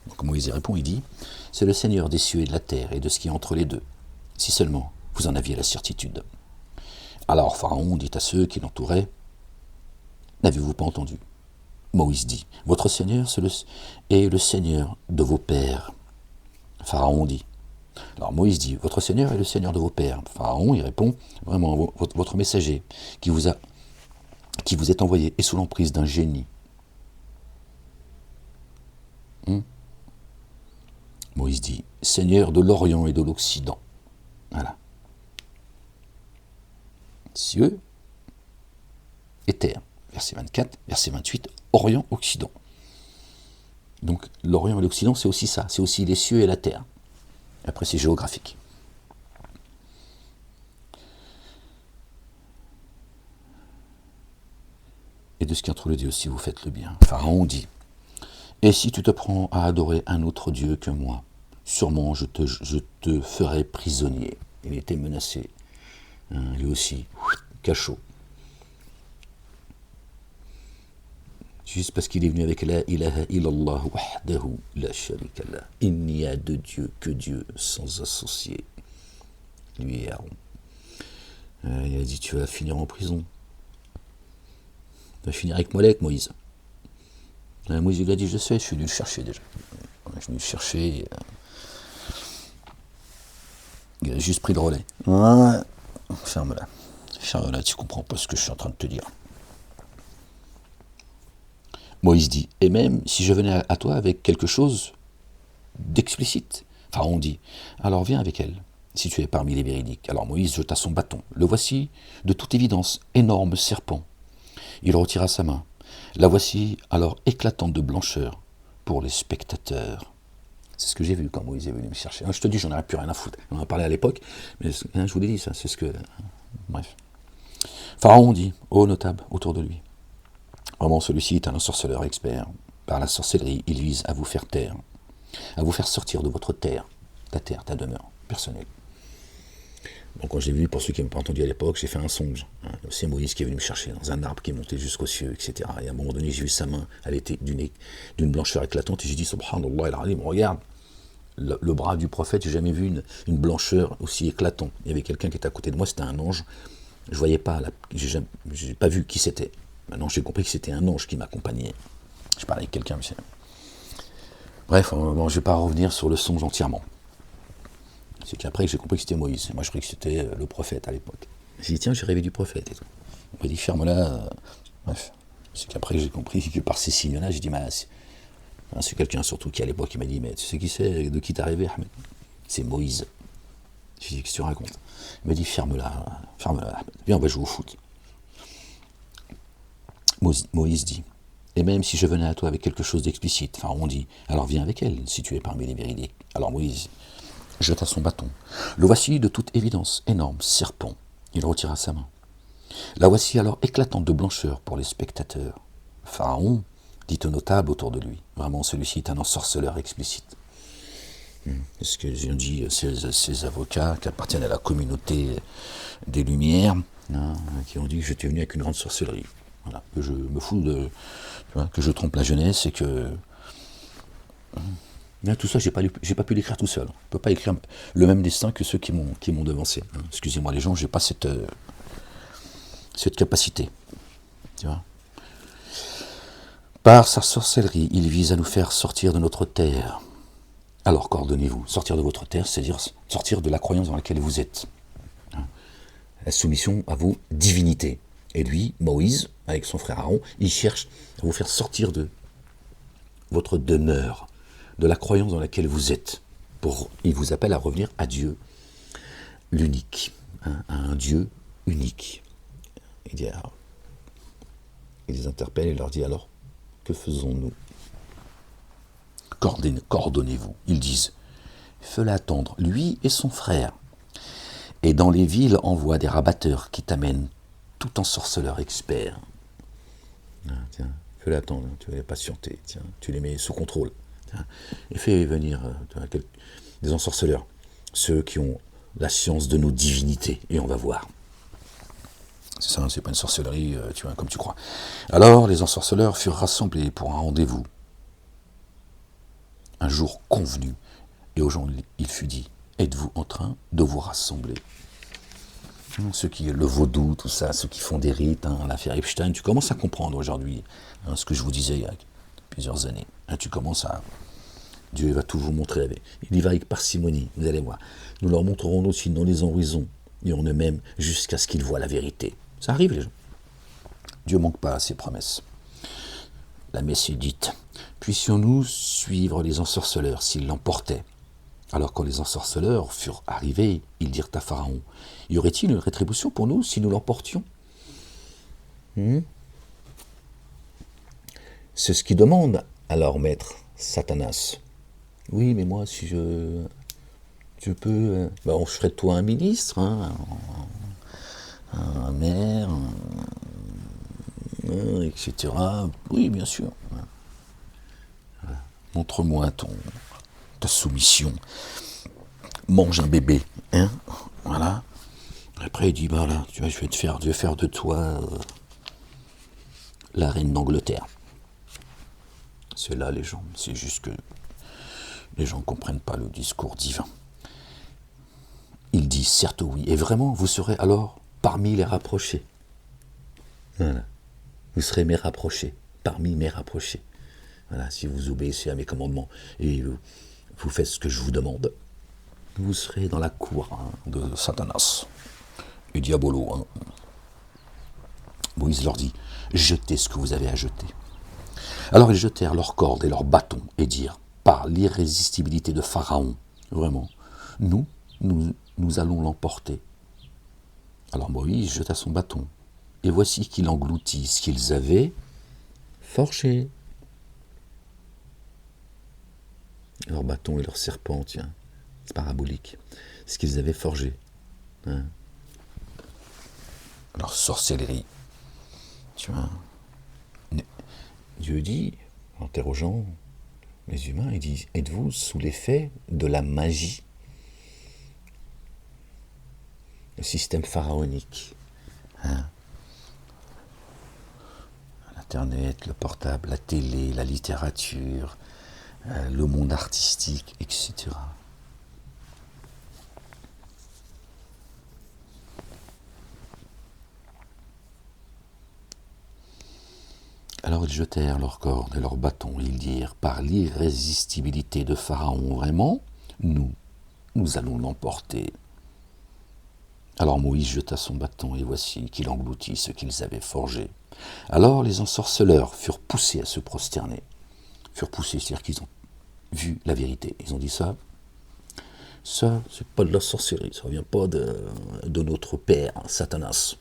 Donc Moïse répond, il dit, c'est le Seigneur des cieux et de la terre et de ce qui est entre les deux, si seulement vous en aviez la certitude. Alors Pharaon dit à ceux qui l'entouraient, n'avez-vous pas entendu? Moïse dit, votre Seigneur est le Seigneur de vos pères. Pharaon dit, alors Moïse dit, votre Seigneur est le Seigneur de vos pères. Pharaon, il répond, vraiment, votre messager qui vous est envoyé est sous l'emprise d'un génie. Moïse dit, Seigneur de l'Orient et de l'Occident. Voilà. Cieux et terre. Verset 24, verset 28, Orient, Occident. Donc l'Orient et l'Occident, c'est aussi ça, c'est aussi les cieux et la terre. Après, c'est géographique. Et de ce qui est entre les deux, si vous faites le bien. Pharaon dit, et si tu te prends à adorer un autre Dieu que moi, sûrement je te ferai prisonnier. Il était menacé, lui aussi, cachot. Juste parce qu'il est venu avec la ilaha illallah wahdahu la sharika lah. Il n'y a de Dieu que Dieu sans associé. Lui et Aaron. Il a dit, tu vas finir en prison. Tu vas finir avec Molek, Moïse. Moïse lui a dit, je sais, je suis venu le chercher déjà. Je suis venu le chercher. Il a juste pris le relais. Ouais. Ferme-la. Ferme-la, tu comprends pas ce que je suis en train de te dire. Moïse dit, et même si je venais à toi avec quelque chose d'explicite. Pharaon dit, alors viens avec elle, si tu es parmi les véridiques. Alors Moïse jeta son bâton. Le voici, de toute évidence, énorme serpent. Il retira sa main. La voici alors éclatante de blancheur pour les spectateurs. C'est ce que j'ai vu quand Moïse est venu me chercher. Je te dis, j'en aurais plus rien à foutre. On en a parlé à l'époque, mais je vous l'ai dit, ça, c'est ce que... Bref. Pharaon dit, ô notable, autour de lui. Vraiment, celui-ci est un ensorceleur expert. Par la sorcellerie, il vise à vous faire taire, à vous faire sortir de votre terre, ta demeure personnelle. Donc quand j'ai vu, pour ceux qui n'ont pas entendu à l'époque, j'ai fait un songe. C'est Moïse qui est venu me chercher dans un arbre qui est monté jusqu'aux cieux, etc. Et à un moment donné, j'ai vu sa main, elle était d'une blancheur éclatante, et j'ai dit, subhanallah, al-alim, regarde, le bras du prophète, j'ai jamais vu une blancheur aussi éclatante. Il y avait quelqu'un qui était à côté de moi, c'était un ange. Je voyais pas, j'ai pas vu qui c'était. Maintenant, j'ai compris que c'était un ange qui m'accompagnait. Je parlais avec quelqu'un, mais bref, bon, je vais pas revenir sur le songe entièrement. C'est qu'après, j'ai compris que c'était Moïse. Moi, je croyais que c'était le prophète à l'époque. J'ai dit, tiens, j'ai rêvé du prophète et tout. On m'a dit, ferme-la. Bref, c'est qu'après, j'ai compris que par ces signes-là, j'ai dit, c'est quelqu'un surtout qui à l'époque qui m'a dit, mais tu sais qui c'est, de qui t'es arrivé, Ahmed? C'est Moïse. J'ai dit, qu'est-ce que tu racontes? Il m'a dit, ferme-la, Ahmed. Viens, on va jouer au foot. Moïse dit, et même si je venais à toi avec quelque chose d'explicite, Pharaon dit, alors viens avec elle, si tu es parmi les véridiques. Alors Moïse jeta son bâton. Le voici de toute évidence, énorme, serpent. Il retira sa main. La voici alors éclatante de blancheur pour les spectateurs. Pharaon dit aux notables autour de lui. Vraiment, celui-ci est un ensorceleur explicite. C'est ce que ont dit ces avocats qui appartiennent à la communauté des Lumières, qui ont dit que j'étais venu avec une grande sorcellerie. Voilà, que je me fous que je trompe la jeunesse et que... Tout ça, j'ai pas pu l'écrire tout seul. Je ne peux pas écrire le même destin que ceux qui m'ont devancé. Excusez-moi les gens, j'ai pas cette capacité. Tu vois. Par sa sorcellerie, il vise à nous faire sortir de notre terre. Alors coordonnez-vous. Sortir de votre terre, c'est-à-dire sortir de la croyance dans laquelle vous êtes. La soumission à vos divinités. Et lui, Moïse, avec son frère Aaron, il cherche à vous faire sortir de votre demeure, de la croyance dans laquelle vous êtes. Il vous appelle à revenir à Dieu, l'unique, à un Dieu unique. Il les interpelle et leur dit alors, que faisons-nous? Coordonnez-vous. Ils disent, fais-le attendre, lui et son frère. Et dans les villes, envoie des rabatteurs qui t'amènent tout ensorceleur expert. Tiens, fais-le attendre, tu vas les patienter, tiens, tu les mets sous contrôle. Tiens, et fais venir des ensorceleurs, ceux qui ont la science de nos divinités, et on va voir. C'est ça, c'est pas une sorcellerie, comme tu crois. Alors, les ensorceleurs furent rassemblés pour un rendez-vous. Un jour convenu, et aux gens, il fut dit, êtes-vous en train de vous rassembler? Ceux qui, le vaudou, tout ça, ceux qui font des rites, l'affaire Epstein, tu commences à comprendre aujourd'hui ce que je vous disais il y a plusieurs années. Tu commences à... Dieu va tout vous montrer. Il y va avec parcimonie, vous allez voir. Nous leur montrerons aussi dans les horizons, et en eux-mêmes, jusqu'à ce qu'ils voient la vérité. Ça arrive, les gens. Dieu ne manque pas à ses promesses. La messe est dite. Puissions-nous suivre les ensorceleurs s'ils l'emportaient? Alors quand les ensorceleurs furent arrivés, ils dirent à Pharaon, y aurait-il une rétribution pour nous si nous l'emportions? C'est ce qu'il demande à leur maître, Satanas. Oui, mais moi, si je peux... je ferai de toi un ministre, un maire, etc. Oui, bien sûr. Voilà. Montre-moi ta soumission. Mange un bébé, voilà. Après, il dit, là, je vais faire de toi la reine d'Angleterre. C'est là, les gens, c'est juste que les gens ne comprennent pas le discours divin. Il dit, certes oui, et vraiment, vous serez alors parmi les rapprochés. Voilà. Vous serez mes rapprochés, parmi mes rapprochés. Voilà, si vous obéissez à mes commandements et vous faites ce que je vous demande, vous serez dans la cour de Satanas et Diabolo. Moïse leur dit, jetez ce que vous avez à jeter. Alors ils jetèrent leurs cordes et leurs bâtons et dirent, par l'irrésistibilité de Pharaon, vraiment, nous allons l'emporter. Alors Moïse jeta son bâton, et voici qu'il engloutit ce qu'ils avaient forgé. Leurs bâtons et leurs serpents, tiens, c'est parabolique, ce qu'ils avaient forgé. Leur sorcellerie, tu vois. Dieu dit, en interrogeant les humains, il dit, êtes-vous sous l'effet de la magie? Le système pharaonique. L'internet, le portable, la télé, la littérature, le monde artistique, etc. Alors ils jetèrent leurs cordes et leurs bâtons, et ils dirent, par l'irrésistibilité de Pharaon, vraiment, nous allons l'emporter. Alors Moïse jeta son bâton, et voici qu'il engloutit ce qu'ils avaient forgé. Alors les ensorceleurs furent poussés à se prosterner. Furent poussés, c'est-à-dire qu'ils ont vu la vérité. Ils ont dit ça, c'est pas de la sorcellerie, ça vient pas de notre père, Satanas.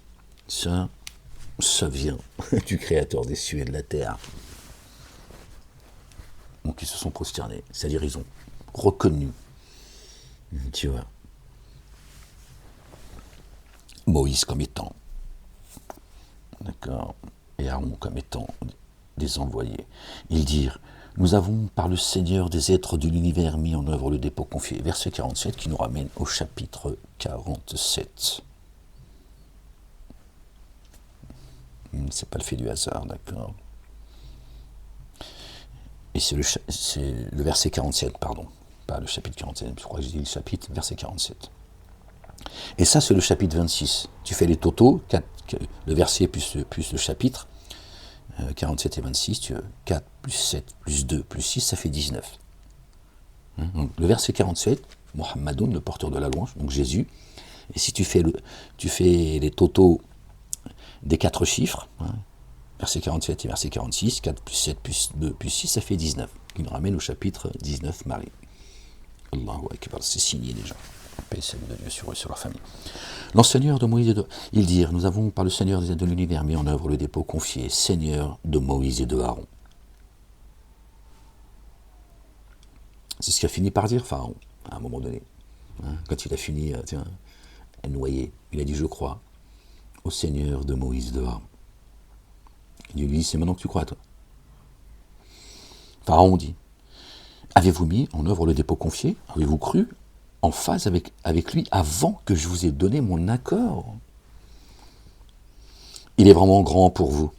Ça vient du créateur des cieux et de la terre. Donc ils se sont prosternés, c'est-à-dire ils ont reconnu, tu vois, Moïse comme étant, d'accord, et Aaron comme étant des envoyés. Ils dirent, nous avons par le Seigneur des êtres de l'univers mis en œuvre le dépôt confié. Verset 47 qui nous ramène au chapitre 47. C'est pas le fait du hasard, d'accord. Et c'est le verset 47, pardon. Pas le chapitre 47, je crois que j'ai dit le chapitre, verset 47. Et ça, c'est le chapitre 26. Tu fais les totaux, le verset plus le chapitre, 47 et 26, tu as 4 plus 7 plus 2 plus 6, ça fait 19. Donc, le verset 47, Mohammedoun, le porteur de la louange, donc Jésus. Et si tu fais les totaux des 4 chiffres, verset 47 et verset 46, 4 plus 7 plus 2 plus 6, ça fait 19. Qui nous ramène au chapitre 19, Marie. Allahu Akbar, c'est signé déjà. Paix et salut de Dieu sur eux, sur leur famille. L'enseigneur de Moïse et de... Ils dirent, nous avons par le Seigneur de l'univers mis en œuvre le dépôt confié, Seigneur de Moïse et de Aaron. C'est ce qu'a fini par dire Pharaon, à un moment donné. Quand il a fini, noyé, il a dit, je crois au Seigneur de Moïse et de Aaron. Il lui dit, c'est maintenant que tu crois, toi. Pharaon dit, avez-vous mis en œuvre le dépôt confié? Avez-vous cru en phase avec lui avant que je vous ai donné mon accord? Il est vraiment grand pour vous.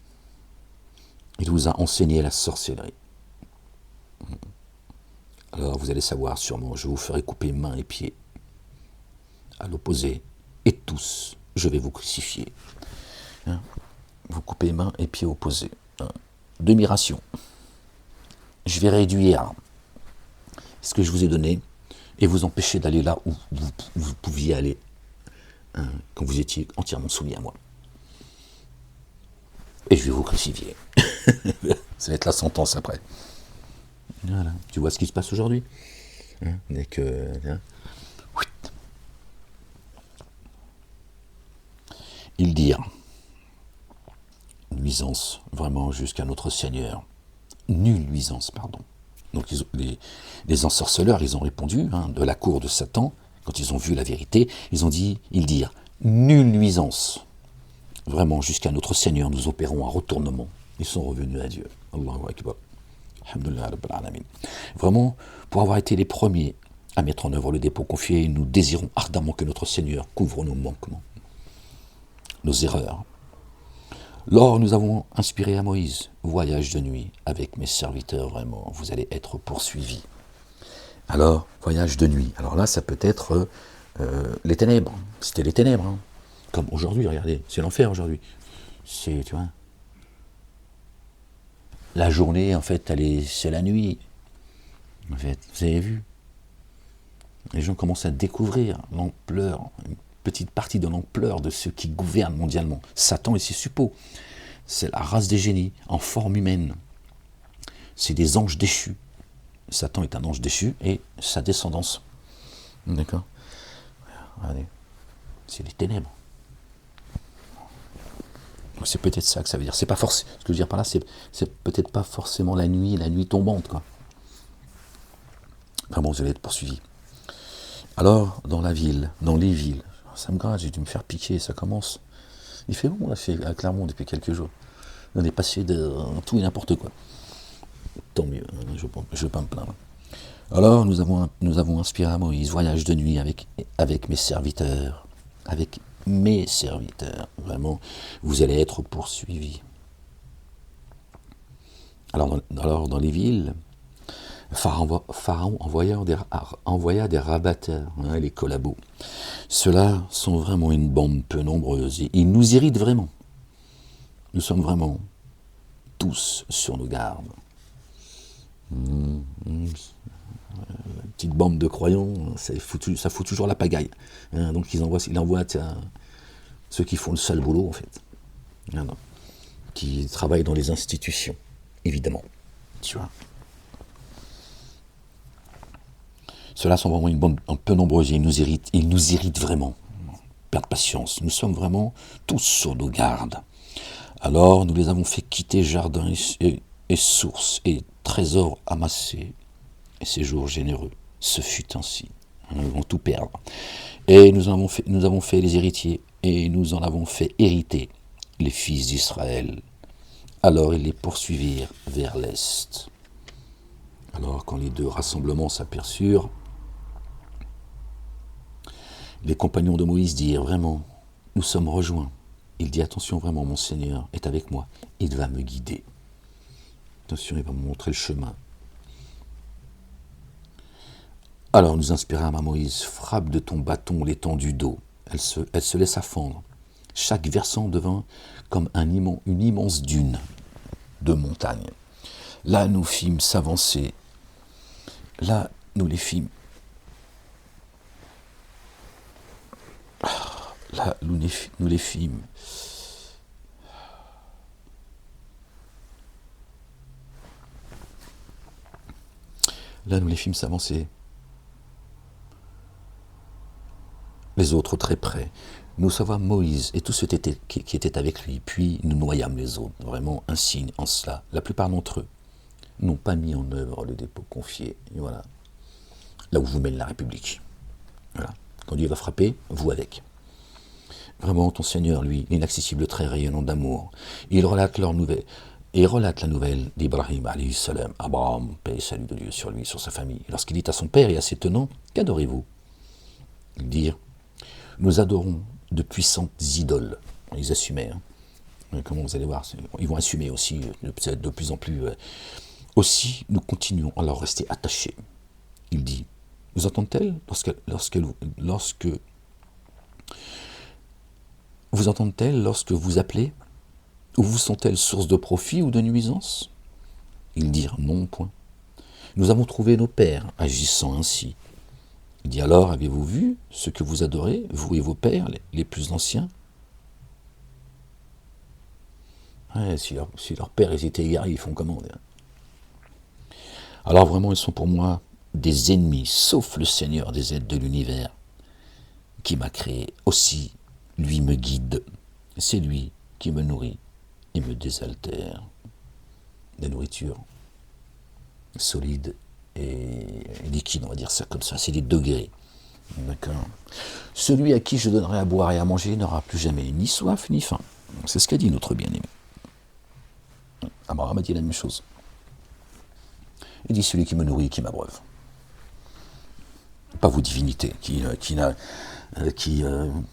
Il vous a enseigné la sorcellerie. Alors vous allez savoir sûrement, je vous ferai couper mains et pieds. À l'opposé, et tous, je vais vous crucifier. Vous coupez mains et pieds opposés. Demi-ration. Je vais réduire ce que je vous ai donné et vous empêcher d'aller là où vous pouviez aller quand vous étiez entièrement soumis à moi. Et je vais vous crucifier. Ça va être la sentence après. Voilà. Tu vois ce qui se passe aujourd'hui, dès que... Ils dirent, nuisance, vraiment jusqu'à notre Seigneur. Nulle nuisance, pardon. Donc les ensorceleurs, ils ont répondu, de la cour de Satan, quand ils ont vu la vérité, ils dirent, nulle nuisance. Vraiment, jusqu'à notre Seigneur, nous opérons un retournement. Ils sont revenus à Dieu. Allahu Akbar. Alhamdulillah Rabbil Alamin. Vraiment, pour avoir été les premiers à mettre en œuvre le dépôt confié, nous désirons ardemment que notre Seigneur couvre nos manquements, nos erreurs. Lors nous avons inspiré à Moïse, voyage de nuit avec mes serviteurs, vraiment, vous allez être poursuivis. Alors, voyage de nuit. Alors là, ça peut être les ténèbres. C'était les ténèbres. Comme aujourd'hui, regardez, c'est l'enfer aujourd'hui. C'est, tu vois, la journée, en fait, c'est la nuit. En fait, vous avez vu, les gens commencent à découvrir l'ampleur, une petite partie de l'ampleur de ceux qui gouvernent mondialement. Satan et ses suppôts, c'est la race des génies en forme humaine. C'est des anges déchus. Satan est un ange déchu et sa descendance. D'accord? Regardez, c'est les ténèbres. Donc c'est peut-être ça que ça veut dire. C'est pas forcément. Ce que je veux dire par là, c'est peut-être pas forcément la nuit tombante, quoi. Vraiment, vous allez être poursuivis. Alors, dans les villes, ça me gratte, j'ai dû me faire piquer, ça commence. Il fait bon, là, à Clermont depuis quelques jours. On est passé de tout et n'importe quoi. Tant mieux, je ne vais pas me plaindre. Alors, nous avons inspiré à Moïse, voyage de nuit avec mes serviteurs. Avec mes serviteurs. Vraiment, vous allez être poursuivis. Alors, dans les villes, Pharaon envoya des rabatteurs, les collabos. Ceux-là sont vraiment une bande peu nombreuse et ils nous irritent vraiment. Nous sommes vraiment tous sur nos gardes. Petite bande de croyants, ça fout toujours la pagaille. Donc il envoie ceux qui font le sale boulot en fait. Qui travaillent dans les institutions, évidemment. Tu vois. Ceux-là sont vraiment une bande un peu nombreuse et ils nous irritent vraiment. Perdre patience, nous sommes vraiment tous sur nos gardes. Alors nous les avons fait quitter jardins et sources et trésors amassés et séjours généreux. Ce fut ainsi. Nous allons tout perdre. Et nous avons fait les héritiers et nous en avons fait hériter les fils d'Israël. Alors ils les poursuivirent vers l'est. Alors quand les deux rassemblements s'aperçurent, les compagnons de Moïse dirent, vraiment, nous sommes rejoints. Il dit, attention, vraiment, mon Seigneur est avec moi. Il va me guider. Attention, il va me montrer le chemin. Alors nous inspirâmes à Moïse, frappe de ton bâton l'étendue d'eau. Elle se laissa fendre. Chaque versant devint comme une immense dune de montagne. Là, nous fîmes s'avancer. Là, nous les fîmes. Là, nous les fîmes. Là, nous les fîmes s'avancer. Les autres très près. Nous sauvâmes Moïse et tous ceux qui étaient avec lui, puis nous noyâmes les autres. Vraiment un signe en cela. La plupart d'entre eux n'ont pas mis en œuvre le dépôt confié. Et voilà. Là où vous mène la République. Voilà. Quand Dieu va frapper, vous avec. Vraiment, ton Seigneur, lui, inaccessible, très rayonnant d'amour. Il relate la nouvelle d'Ibrahim, alayhi salam. Abraham, paix et salut de Dieu sur lui, sur sa famille. Lorsqu'il dit à son père et à ses tenants, qu'adorez-vous? Ils dirent, nous adorons de puissantes idoles. Ils assumaient. Comment vous allez voir, ils vont assumer aussi, de plus en plus. Aussi, nous continuons à leur rester attachés. Il dit, vous entendent-elles vous entendent-elles lorsque vous appelez? Ou vous sont-elles source de profit ou de nuisance? Ils dirent non, point. Nous avons trouvé nos pères agissant ainsi. Il dit alors, avez-vous vu ce que vous adorez, vous et vos pères, les plus anciens? Si leurs pères étaient égarés, ils font comment? Alors vraiment, ils sont pour moi des ennemis, sauf le Seigneur des aides de l'univers, qui m'a créé. Aussi, lui me guide. C'est lui qui me nourrit et me désaltère. La nourriture solide et liquide, on va dire ça comme ça, c'est des degrés. D'accord. Celui à qui je donnerai à boire et à manger n'aura plus jamais ni soif ni faim. C'est ce qu'a dit notre bien-aimé. Abraham a dit la même chose. Il dit celui qui me nourrit et qui m'abreuve. Pas vos divinités qui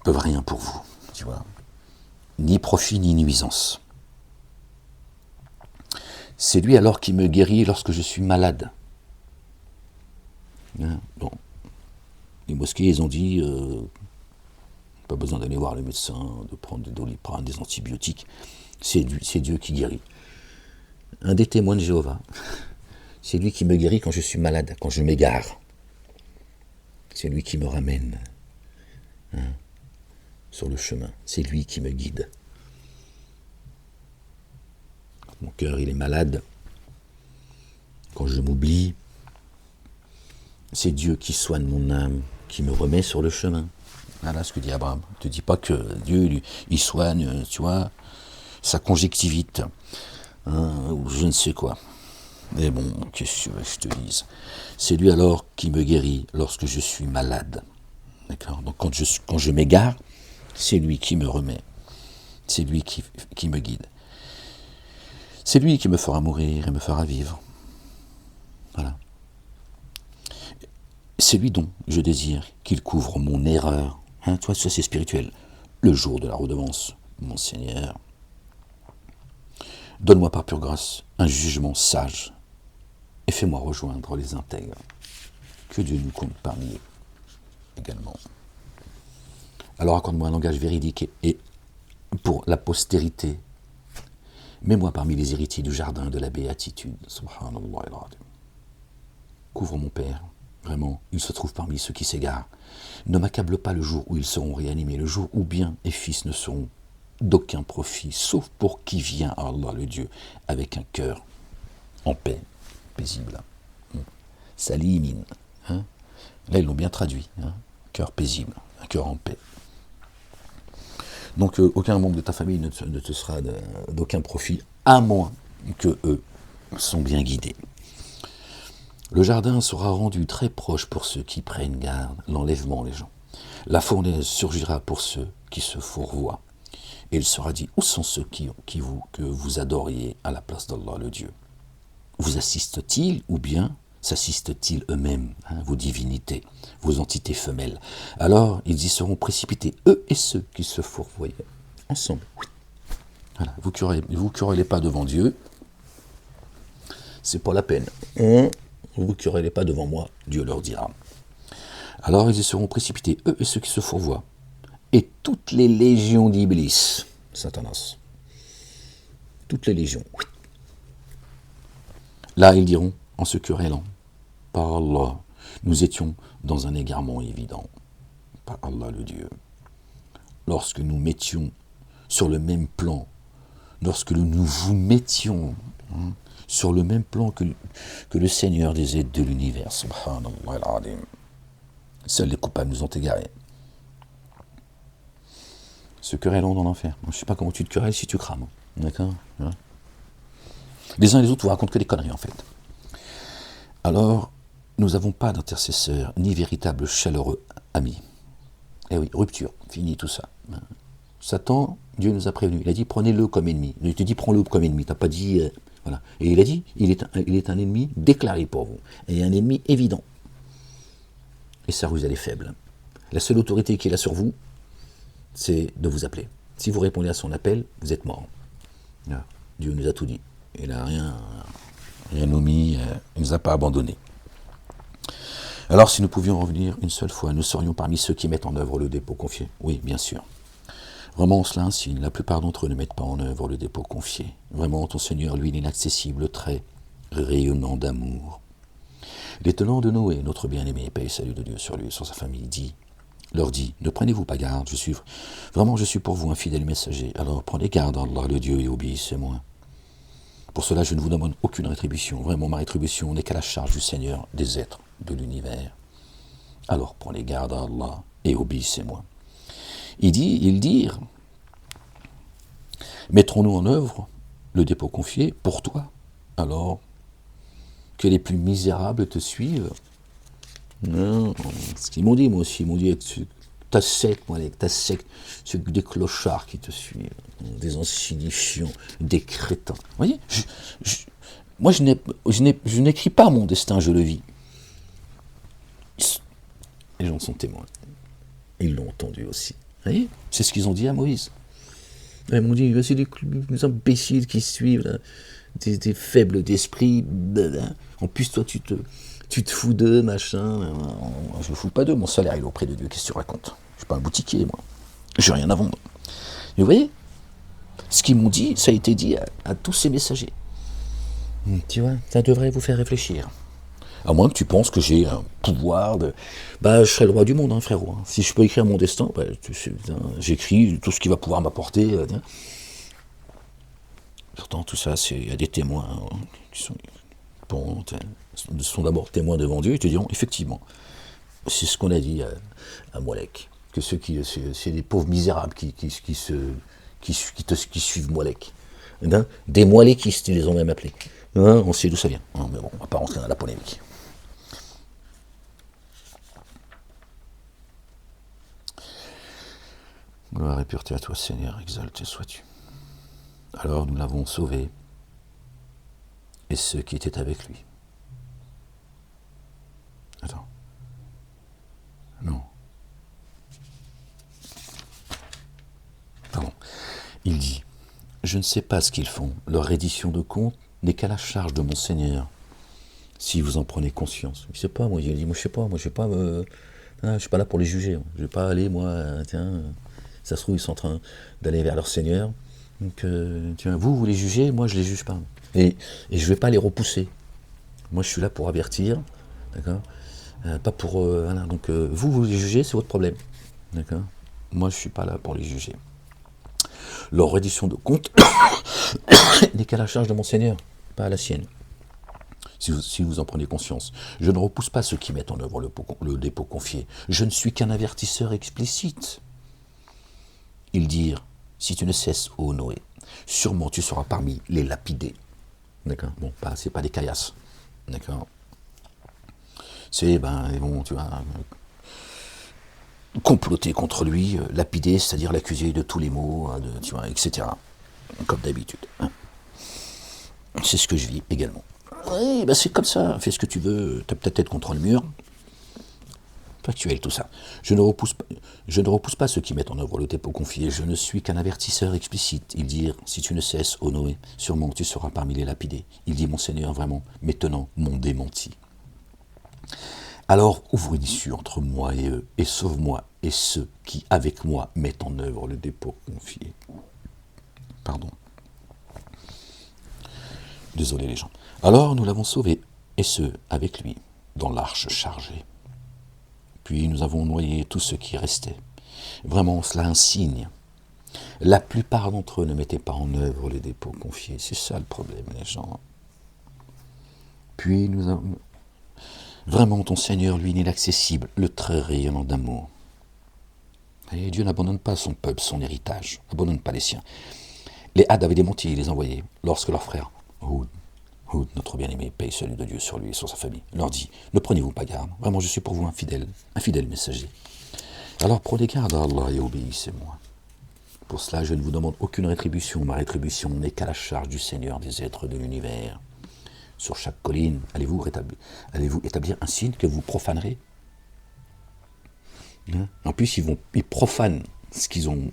peuvent rien pour vous, tu vois. Ni profit ni nuisance. C'est lui alors qui me guérit lorsque je suis malade. Bon. Les mosquées, ils ont dit, pas besoin d'aller voir le médecin, de prendre des Doliprane, des antibiotiques. C'est Dieu qui guérit. Un des témoins de Jéhovah, c'est lui qui me guérit quand je suis malade, quand je m'égare. C'est lui qui me ramène sur le chemin. C'est lui qui me guide. Quand mon cœur il est malade, quand je m'oublie, c'est Dieu qui soigne mon âme, qui me remet sur le chemin. Voilà ce que dit Abraham. Ne te dis pas que Dieu, il soigne, tu vois, sa conjectivite, ou je ne sais quoi. Mais bon, qu'est-ce que tu veux que je te dise? C'est lui alors qui me guérit lorsque je suis malade. D'accord? Donc quand je m'égare, c'est lui qui me remet. C'est lui qui me guide. C'est lui qui me fera mourir et me fera vivre. Voilà. C'est lui dont je désire qu'il couvre mon erreur. Toi, ça c'est spirituel. Le jour de la redevance, mon Seigneur. Donne-moi par pure grâce un jugement sage et fais-moi rejoindre les intègres. Que Dieu nous compte parmi eux également. Alors accorde-moi un langage véridique et pour la postérité. Mets-moi parmi les héritiers du jardin de la béatitude. Subhanallah al-Azim. Couvre mon Père, vraiment, il se trouve parmi ceux qui s'égarent. Ne m'accable pas le jour où ils seront réanimés, le jour où bien et fils ne seront d'aucun profit, sauf pour qui vient à Allah le Dieu, avec un cœur en paix, paisible. Salimin. Hein? Là, ils l'ont bien traduit. Hein? Cœur paisible, un cœur en paix. Donc, aucun membre de ta famille ne te sera d'aucun profit, à moins que eux sont bien guidés. Le jardin sera rendu très proche pour ceux qui prennent garde, l'enlèvement, les gens. La fournaise surgira pour ceux qui se fourvoient. Et il sera dit, où sont ceux que vous adoriez à la place d'Allah le Dieu? Vous assistent-ils ou bien s'assistent-ils eux-mêmes, vos divinités, vos entités femelles? Alors ils y seront précipités, eux et ceux qui se fourvoyaient, ensemble. Voilà. Vous querellez pas devant Dieu, c'est pas la peine. Vous querellez pas devant moi, Dieu leur dira. Alors ils y seront précipités, eux et ceux qui se fourvoient, et toutes les légions d'Iblis, Satanas, toutes les légions. Là ils diront, en se querellant, par Allah, nous étions dans un égarement évident, par Allah le Dieu. Lorsque nous mettions sur le même plan, lorsque nous vous mettions sur le même plan que le Seigneur des aides de l'univers, subhanallah al-azim. Seuls les coupables nous ont égarés. Se querellons dans l'enfer. Je ne sais pas comment tu te querelles si tu crames. D'accord? Les uns et les autres vous racontent que des conneries en fait. Alors, nous n'avons pas d'intercesseur, ni véritable chaleureux ami. Eh oui, rupture, fini tout ça. Satan, Dieu nous a prévenus. Il a dit, prenez-le comme ennemi. Il te dit, prends-le comme ennemi. Tu n'as pas dit... voilà. Et il a dit, il est un ennemi déclaré pour vous. Et un ennemi évident. Et sa ruse, elle est faible. La seule autorité qu'il a sur vous, c'est de vous appeler. Si vous répondez à son appel, vous êtes mort. Dieu nous a tout dit. Il n'a rien omis, il ne nous a pas abandonnés. Alors, si nous pouvions revenir une seule fois, nous serions parmi ceux qui mettent en œuvre le dépôt confié. Oui, bien sûr. Vraiment, cela insigne. La plupart d'entre eux ne mettent pas en œuvre le dépôt confié. Vraiment, ton Seigneur, lui, l'inaccessible, très rayonnant d'amour. L'étonnant de Noé, notre bien-aimé, paix et salut de Dieu sur lui et sur sa famille, leur dit, ne prenez-vous pas garde, je suis pour vous un fidèle messager. Alors, prenez garde à Allah, le Dieu, et obéissez-moi. Pour cela, je ne vous demande aucune rétribution. Vraiment, ma rétribution n'est qu'à la charge du Seigneur des êtres de l'univers. Alors, prenez garde à Allah et obéissez-moi. Ils dirent, mettrons-nous en œuvre le dépôt confié pour toi, alors que les plus misérables te suivent? Non, ce qu'ils m'ont dit, moi aussi, ils m'ont dit, ta secte, c'est des clochards qui te suivent, des insignifiants, des crétins. Vous voyez, moi, je n'écris pas mon destin, je le vis. Les gens sont témoins. Ils l'ont entendu aussi. Vous voyez, c'est ce qu'ils ont dit à Moïse. Ils m'ont dit, c'est des imbéciles qui suivent, là, des faibles d'esprit. En plus, toi, tu te fous d'eux, machin. Je ne me fous pas d'eux, mon salaire il est auprès de Dieu. Qu'est-ce que tu racontes? Je ne suis pas un boutiquier, moi. Je n'ai rien à vendre. Mais vous voyez, ce qu'ils m'ont dit, ça a été dit à tous ces messagers. Tu vois, ça devrait vous faire réfléchir. À moins que tu penses que j'ai un pouvoir de... je serai le roi du monde, frérot. Si je peux écrire mon destin, j'écris tout ce qui va pouvoir m'apporter. Pourtant, tout ça, il y a des témoins qui sont d'abord témoins devant Dieu et te diront, effectivement, c'est ce qu'on a dit à Molek, que c'est des pauvres misérables qui suivent Molek. Des moléquistes, ils les ont même appelés. On sait d'où ça vient. Mais bon, on ne va pas rentrer dans la polémique. Gloire et pureté à toi, Seigneur, exalté sois-tu. Alors nous l'avons sauvé, et ceux qui étaient avec lui. Attends. Non. Pardon. Il dit, je ne sais pas ce qu'ils font, leur reddition de compte n'est qu'à la charge de mon Seigneur. si vous en prenez conscience. Je sais pas, moi, il dit, moi je sais pas, moi je vais pas je suis pas là pour les juger. Je vais pas aller, moi, tiens, ça se trouve, ils sont en train d'aller vers leur Seigneur. Donc, tiens, vous les jugez, moi je les juge pas. Et je vais pas les repousser. Moi je suis là pour avertir, d'accord, pas pour, voilà, donc vous les jugez, c'est votre problème, d'accord. Moi je suis pas là pour les juger. Leur reddition de compte n'est qu'à la charge de mon Seigneur, pas à la sienne. Si vous en prenez conscience, je ne repousse pas ceux qui mettent en œuvre le dépôt confié. Je ne suis qu'un avertisseur explicite. Ils dirent, si tu ne cesses, ô Noé, sûrement tu seras parmi les lapidés. D'accord. Bon, c'est pas des caillasses. D'accord. C'est, bon, tu vois, comploter contre lui, lapider, c'est-à-dire l'accuser de tous les maux, tu vois, etc. Comme d'habitude. C'est ce que je vis également. Oui, c'est comme ça, fais ce que tu veux, t'as peut-être être contre le mur. Factuel, tout ça. Je ne repousse pas ceux qui mettent en œuvre le dépôt confié, je ne suis qu'un avertisseur explicite. Ils dirent, si tu ne cesses, ô Noé, sûrement tu seras parmi les lapidés. Il dit, mon Seigneur, vraiment, maintenant, mon démenti. Alors ouvre une issue entre moi et eux, et sauve-moi et ceux qui, avec moi, mettent en œuvre le dépôt confié. Pardon. Désolé les gens. Alors nous l'avons sauvé, et ceux avec lui, dans l'arche chargée. Puis nous avons noyé tous ceux qui restaient. Vraiment, cela un signe. La plupart d'entre eux ne mettaient pas en œuvre les dépôts confiés. C'est ça le problème, les gens. Puis nous avons... Vraiment, ton Seigneur, lui, n'est inaccessible, le très rayonnant d'amour. Et Dieu n'abandonne pas son peuple, son héritage, n'abandonne pas les siens. Les Had avaient démenti, il les envoyait, lorsque leur frère, Houd, notre bien-aimé, paye celui de Dieu sur lui et sur sa famille, leur dit, ne prenez-vous pas garde, vraiment je suis pour vous un fidèle messager. Alors prenez garde à Allah et obéissez-moi. Pour cela, je ne vous demande aucune rétribution, ma rétribution n'est qu'à la charge du Seigneur des êtres de l'univers. Sur chaque colline, allez-vous établir un signe que vous profanerez? En plus, ils profanent ce qu'ils ont,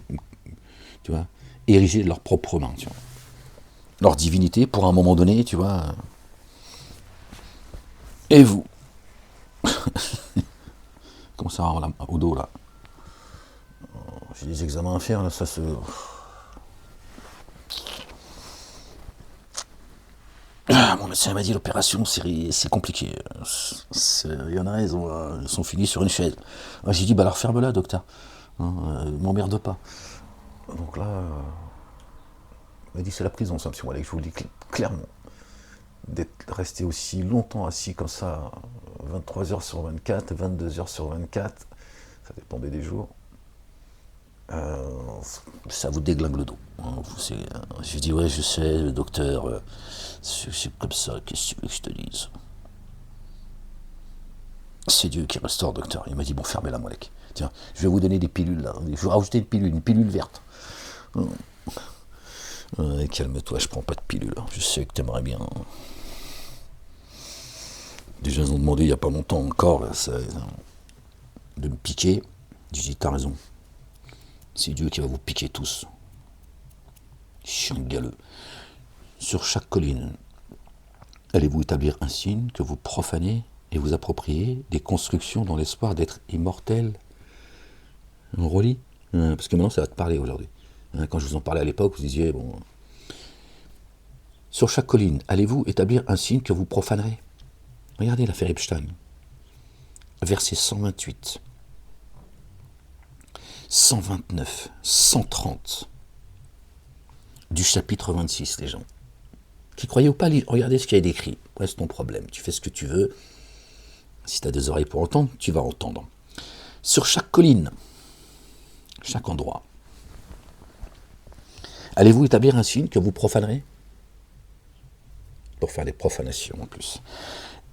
tu vois, érigé de leurs propres mains, tu vois. Leur divinité, pour un moment donné, tu vois. Et vous? Comment ça va au dos, là? J'ai des examens à faire, là, ça se... Mon médecin m'a dit l'opération c'est compliqué. Il y en a, ils sont finis sur une chaise. J'ai dit alors ferme-la docteur. M'emmerde pas. Donc là, il m'a dit c'est la prison ça, monsieur Walek, je vous le dis clairement. D'être resté aussi longtemps assis comme ça, 23 heures sur 24, 22 heures sur 24, ça dépendait des jours. Ça vous déglingue le dos. J'ai dit ouais je sais, le docteur, c'est comme ça, qu'est-ce que tu veux que je te dise? C'est Dieu qui restaure, docteur. Il m'a dit bon fermez-la Molek. Tiens, je vais vous donner des pilules là. Je vais rajouter une pilule verte. Calme-toi, je prends pas de pilule. Je sais que t'aimerais bien. Déjà ils ont demandé il n'y a pas longtemps encore là, de me piquer. J'ai dit t'as raison. C'est Dieu qui va vous piquer tous. Chien galeux. Sur chaque colline, allez-vous établir un signe que vous profanez et vous appropriez des constructions dans l'espoir d'être immortel? On relit, parce que maintenant ça va te parler aujourd'hui. Quand je vous en parlais à l'époque, vous disiez, bon... Sur chaque colline, allez-vous établir un signe que vous profanerez? Regardez l'affaire Epstein. Verset 128. 129, 130 du chapitre 26, les gens. Qui croyaient ou pas, regardez ce qu'il y a décrit. Ouais, c'est ton problème. Tu fais ce que tu veux. Si tu as des oreilles pour entendre, tu vas entendre. Sur chaque colline, chaque endroit, allez-vous établir un signe que vous profanerez? Pour faire des profanations en plus.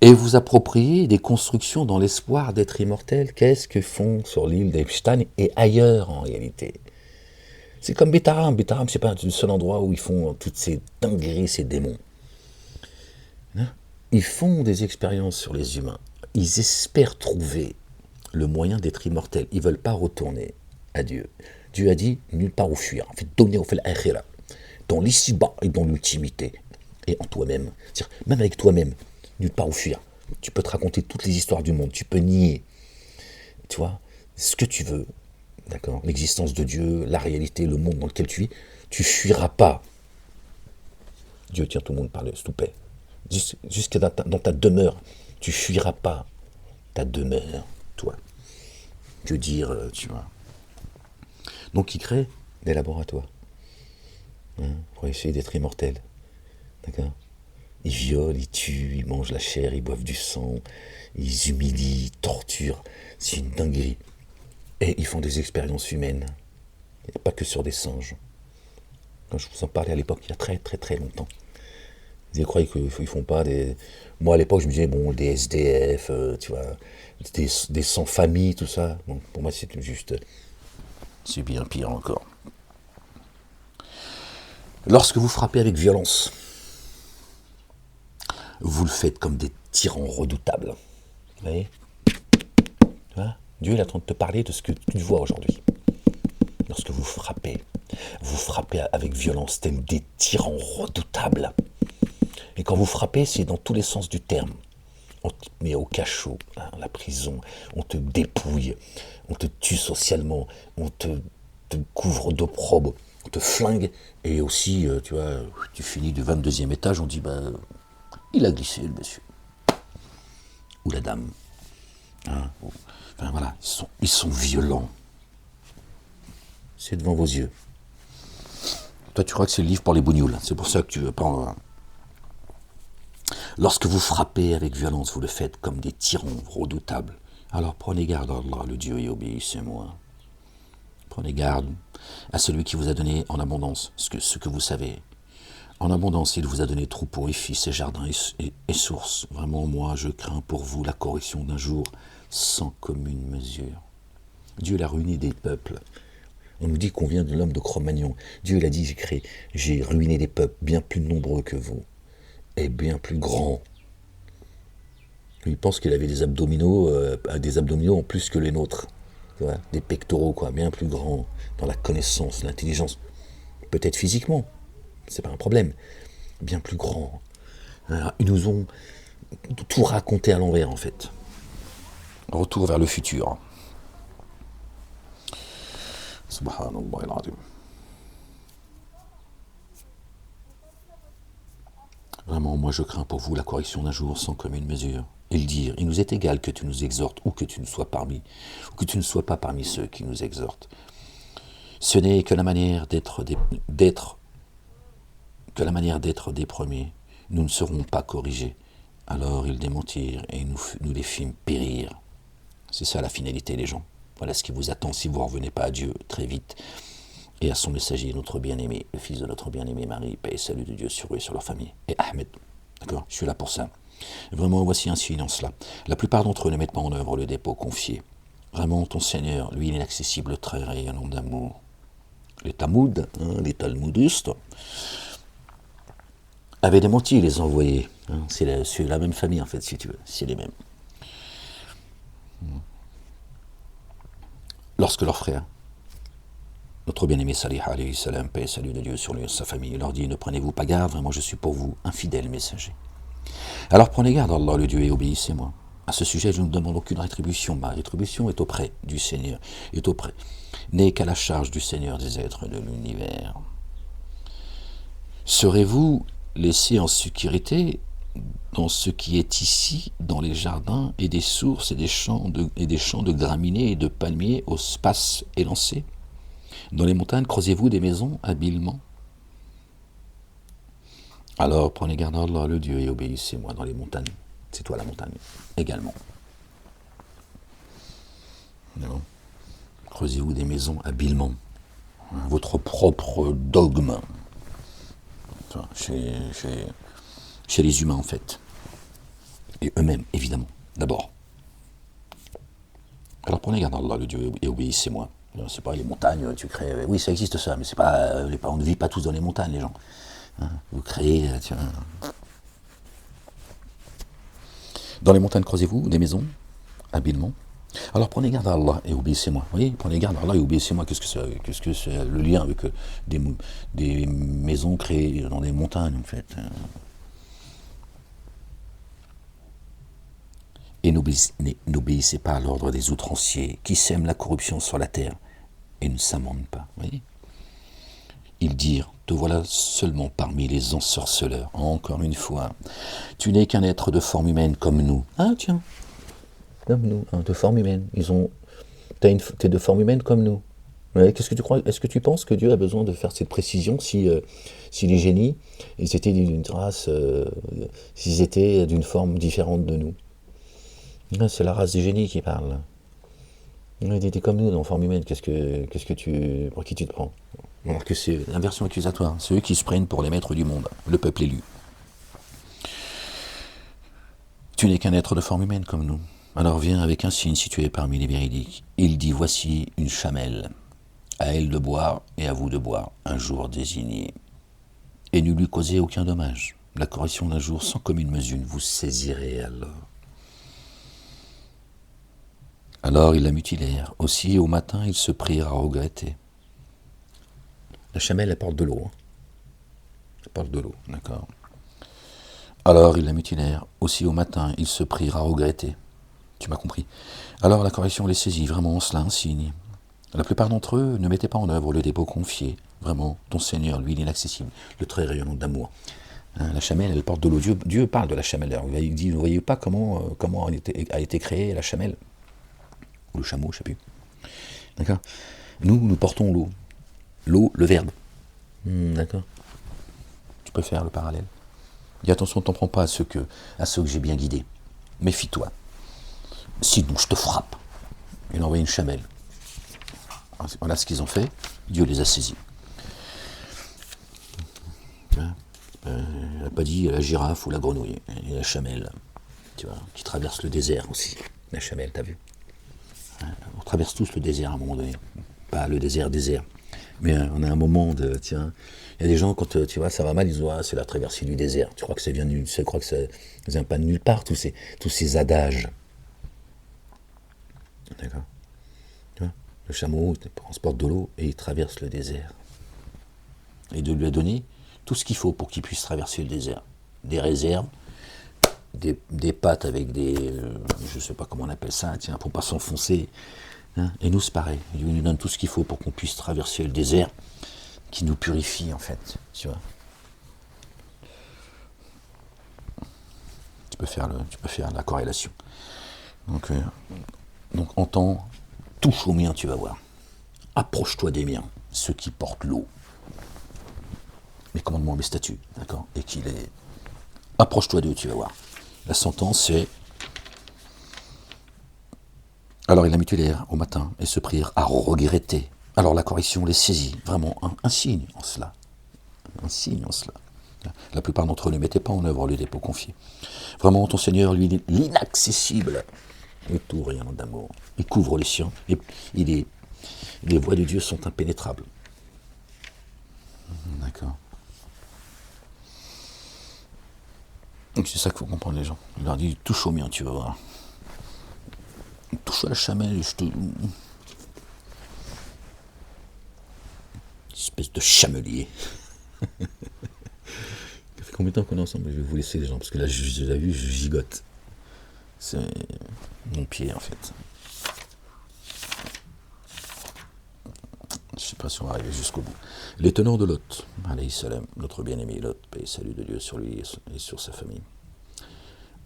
Et vous approprier des constructions dans l'espoir d'être immortel. Qu'est-ce que font sur l'île d'Epstein et ailleurs en réalité? C'est comme Betaram. Betaram, c'est pas le seul endroit où ils font toutes ces dingueries, ces démons. Ils font des expériences sur les humains. Ils espèrent trouver le moyen d'être immortels. Ils ne veulent pas retourner à Dieu. Dieu a dit nulle part où fuir. En fait, donner au fait l'akhira, dans l'ici-bas et dans l'ultimité. Et en toi-même. C'est-à-dire, même avec toi-même. nulle part où fuir. Tu peux te raconter toutes les histoires du monde, tu peux nier, tu vois, ce que tu veux, d'accord, l'existence de Dieu, la réalité, le monde dans lequel tu vis, tu fuiras pas. Dieu tient tout le monde par le soupet. Jusqu'à dans ta demeure, tu fuiras pas ta demeure, toi. Que dire, tu vois. Donc il crée des laboratoires, pour essayer d'être immortel, d'accord. Ils violent, ils tuent, ils mangent la chair, ils boivent du sang, ils humilient, ils torturent, c'est une dinguerie. Et ils font des expériences humaines, et pas que sur des singes. Quand je vous en parlais à l'époque, il y a très très très longtemps. Ils croyaient qu'ils font pas des... Moi à l'époque je me disais, bon, des SDF, tu vois, des sans-famille, tout ça. Bon, pour moi c'est juste... C'est bien pire encore. Lorsque vous frappez avec violence, vous le faites comme des tyrans redoutables. Vous voyez, Dieu est en train de te parler de ce que tu vois aujourd'hui. Lorsque vous frappez avec violence, comme des tyrans redoutables. Et quand vous frappez, c'est dans tous les sens du terme. On te met au cachot, la prison, on te dépouille, on te tue socialement, on te couvre d'opprobre, on te flingue, et aussi, tu vois, tu finis du 22e étage, on dit, il a glissé le monsieur. Ou la dame. Enfin voilà, ils sont violents. C'est devant vos yeux. Toi tu crois que c'est le livre pour les bougnoules, c'est pour ça que tu veux prendre... Lorsque vous frappez avec violence, vous le faites comme des tyrans redoutables. Alors prenez garde à Allah, le Dieu, et obéissez-moi. Prenez garde à celui qui vous a donné en abondance ce que vous savez. En abondance, il vous a donné troupeaux et fils et jardins et sources. Vraiment, moi, je crains pour vous la correction d'un jour sans commune mesure. Dieu l'a ruiné des peuples. On nous dit qu'on vient de l'homme de Cro-Magnon. Dieu l'a dit, j'ai ruiné des peuples bien plus nombreux que vous. Et bien plus grands. Il pense qu'il avait des abdominaux en plus que les nôtres. Tu vois, des pectoraux, quoi, bien plus grands, dans la connaissance, l'intelligence. Peut-être physiquement, c'est pas un problème. Bien plus grands. Ils nous ont tout raconté à l'envers, en fait. Retour vers le futur. Subhanallah al-Azim. Vraiment, moi je crains pour vous la correction d'un jour sans commune mesure. Et le dire, il nous est égal que tu nous exhortes ou que tu ne sois pas parmi ceux qui nous exhortent. Ce n'est que la manière d'être des premiers. Nous ne serons pas corrigés. Alors ils démentirent et nous les fîmes périr. C'est ça la finalité, les gens. Voilà ce qui vous attend si vous ne revenez pas à Dieu très vite. Et à son messager, notre bien-aimé, le fils de notre bien-aimé Marie, paix et salut de Dieu sur eux et sur leur famille. Et Ahmed, d'accord, je suis là pour ça. Vraiment, voici un silence là. La plupart d'entre eux ne mettent pas en œuvre le dépôt confié. Vraiment, ton Seigneur, lui, il est inaccessible, très rayonnant d'amour. Les Talmuds, les Talmudistes, avaient démenti les envoyés. C'est la même famille, en fait, si tu veux. C'est les mêmes. Lorsque leurs frères, notre bien-aimé Salih alayhi salam, paix et salut de Dieu sur lui et sa famille, leur dit, ne prenez-vous pas garde, vraiment je suis pour vous un fidèle messager. Alors prenez garde, Allah le Dieu, et obéissez-moi. À ce sujet, je ne demande aucune rétribution. Ma rétribution est auprès du Seigneur, n'est qu'à la charge du Seigneur des êtres de l'univers. Serez-vous laissés en sécurité dans ce qui est ici, dans les jardins et des sources et des champs de graminées et de palmiers au space élancé? Dans les montagnes, creusez-vous des maisons habilement? Alors prenez garde à Allah, le Dieu, et obéissez-moi dans les montagnes. C'est toi la montagne, également. Non. Creusez-vous des maisons habilement. Votre propre dogme. Enfin, chez les humains, en fait. Et eux-mêmes, évidemment, d'abord. Alors prenez garde à Allah, le Dieu, et obéissez-moi. C'est pas les montagnes, tu crées... Oui, ça existe ça, mais c'est pas... On ne vit pas tous dans les montagnes, les gens. Vous créez... Dans les montagnes, creusez-vous des maisons, habilement. Alors prenez garde à Allah et obéissez-moi. Vous voyez, prenez garde à Allah et obéissez-moi. Qu'est-ce que c'est le lien avec des maisons créées dans des montagnes, en fait? Et n'obéissez pas à l'ordre des outranciers qui sèment la corruption sur la terre et ne s'amendent pas. Voyez, ils dirent, te voilà seulement parmi les ensorceleurs. Encore une fois, tu n'es qu'un être de forme humaine comme nous. Ah tiens, comme nous, de forme humaine. T'es de forme humaine comme nous. Ouais, qu'est-ce que tu crois? Est-ce que tu penses que Dieu a besoin de faire cette précision si les génies, ils étaient d'une race, s'ils étaient d'une forme différente de nous? C'est la race des génies qui parle. T'es comme nous, dans forme humaine. Pour qui tu te prends? Alors que c'est l'inversion accusatoire. C'est eux qui se prennent pour les maîtres du monde, le peuple élu. Tu n'es qu'un être de forme humaine comme nous. Alors viens avec un signe situé parmi les véridiques. Il dit, voici une chamelle. À elle de boire et à vous de boire, un jour désigné. Et ne lui causez aucun dommage. La correction d'un jour sans commune mesure, vous saisirez alors. Alors ils la mutilèrent. Aussi, au matin, ils se prirent à regretter. La chamelle, elle porte de l'eau. Elle porte de l'eau, d'accord. Alors ils la mutilèrent. Aussi, au matin, ils se prirent à regretter. Tu m'as compris. Alors la correction les saisit, vraiment, cela un signe. La plupart d'entre eux ne mettaient pas en œuvre le dépôt confié. Vraiment, ton Seigneur, lui, il est inaccessible, le très rayonnant d'amour. La chamelle, elle porte de l'eau. Dieu parle de la chamelle. Il dit, vous ne voyez pas comment a été créée la chamelle? Ou le chameau, je ne sais plus. D'accord. Nous portons l'eau. L'eau, le verbe. D'accord. Tu peux faire le parallèle. Dis attention, ne t'en prends pas à ceux que j'ai bien guidés. Méfie-toi. Sinon, je te frappe. Il a envoyé une chamelle. Voilà ce qu'ils ont fait. Dieu les a saisis. Elle n'a pas dit la girafe ou la grenouille. Et la chamelle, tu vois, qui traverse le désert aussi. La chamelle, t'as vu? On traverse tous le désert à un moment donné. Pas le désert, mais on a un moment de, tiens, il y a des gens, quand tu vois, ça va mal, ils disent, ah, c'est la traversée du désert. Tu crois que ça vient vient pas de nulle part, tous ces adages. D'accord. Tu vois, le chameau transporte de l'eau et il traverse le désert. Et de lui donner tout ce qu'il faut pour qu'il puisse traverser le désert. Des réserves, des pattes avec des, je sais pas comment on appelle ça, tiens, pour pas s'enfoncer. Hein. Et nous, c'est pareil. Il nous donne tout ce qu'il faut pour qu'on puisse traverser le désert, qui nous purifie, en fait. Tu vois. Tu peux faire la corrélation. Donc entends, touche aux miens, tu vas voir. Approche-toi des miens, ceux qui portent l'eau. Mes commandements, mes statuts, d'accord? Et qu'il est. Approche-toi d'eux, tu vas voir. La sentence, c'est. Alors ils la mutilèrent au matin et se prirent à regretter. Alors la correction les saisit, vraiment un signe en cela. Un signe en cela. La plupart d'entre eux ne mettaient pas en œuvre le dépôt confié. Vraiment, ton Seigneur, lui, il est l'inaccessible. Et tout rien d'amour. Il couvre les siens. Et les voies de Dieu sont impénétrables. D'accord. Donc c'est ça qu'il faut comprendre les gens. Il leur dit, touche au mien, tu vas voir. Touche à la chamelle, je te... Espèce de chamelier. Ça fait combien de temps qu'on est ensemble? Je vais vous laisser les gens, parce que là, je l'ai vu, je gigote. C'est mon pied, en fait. Je ne sais pas si on va arriver jusqu'au bout. Les tenants de Lot, alayhi salam, notre bien-aimé Lot, paix et salut de Dieu sur lui et sur sa famille,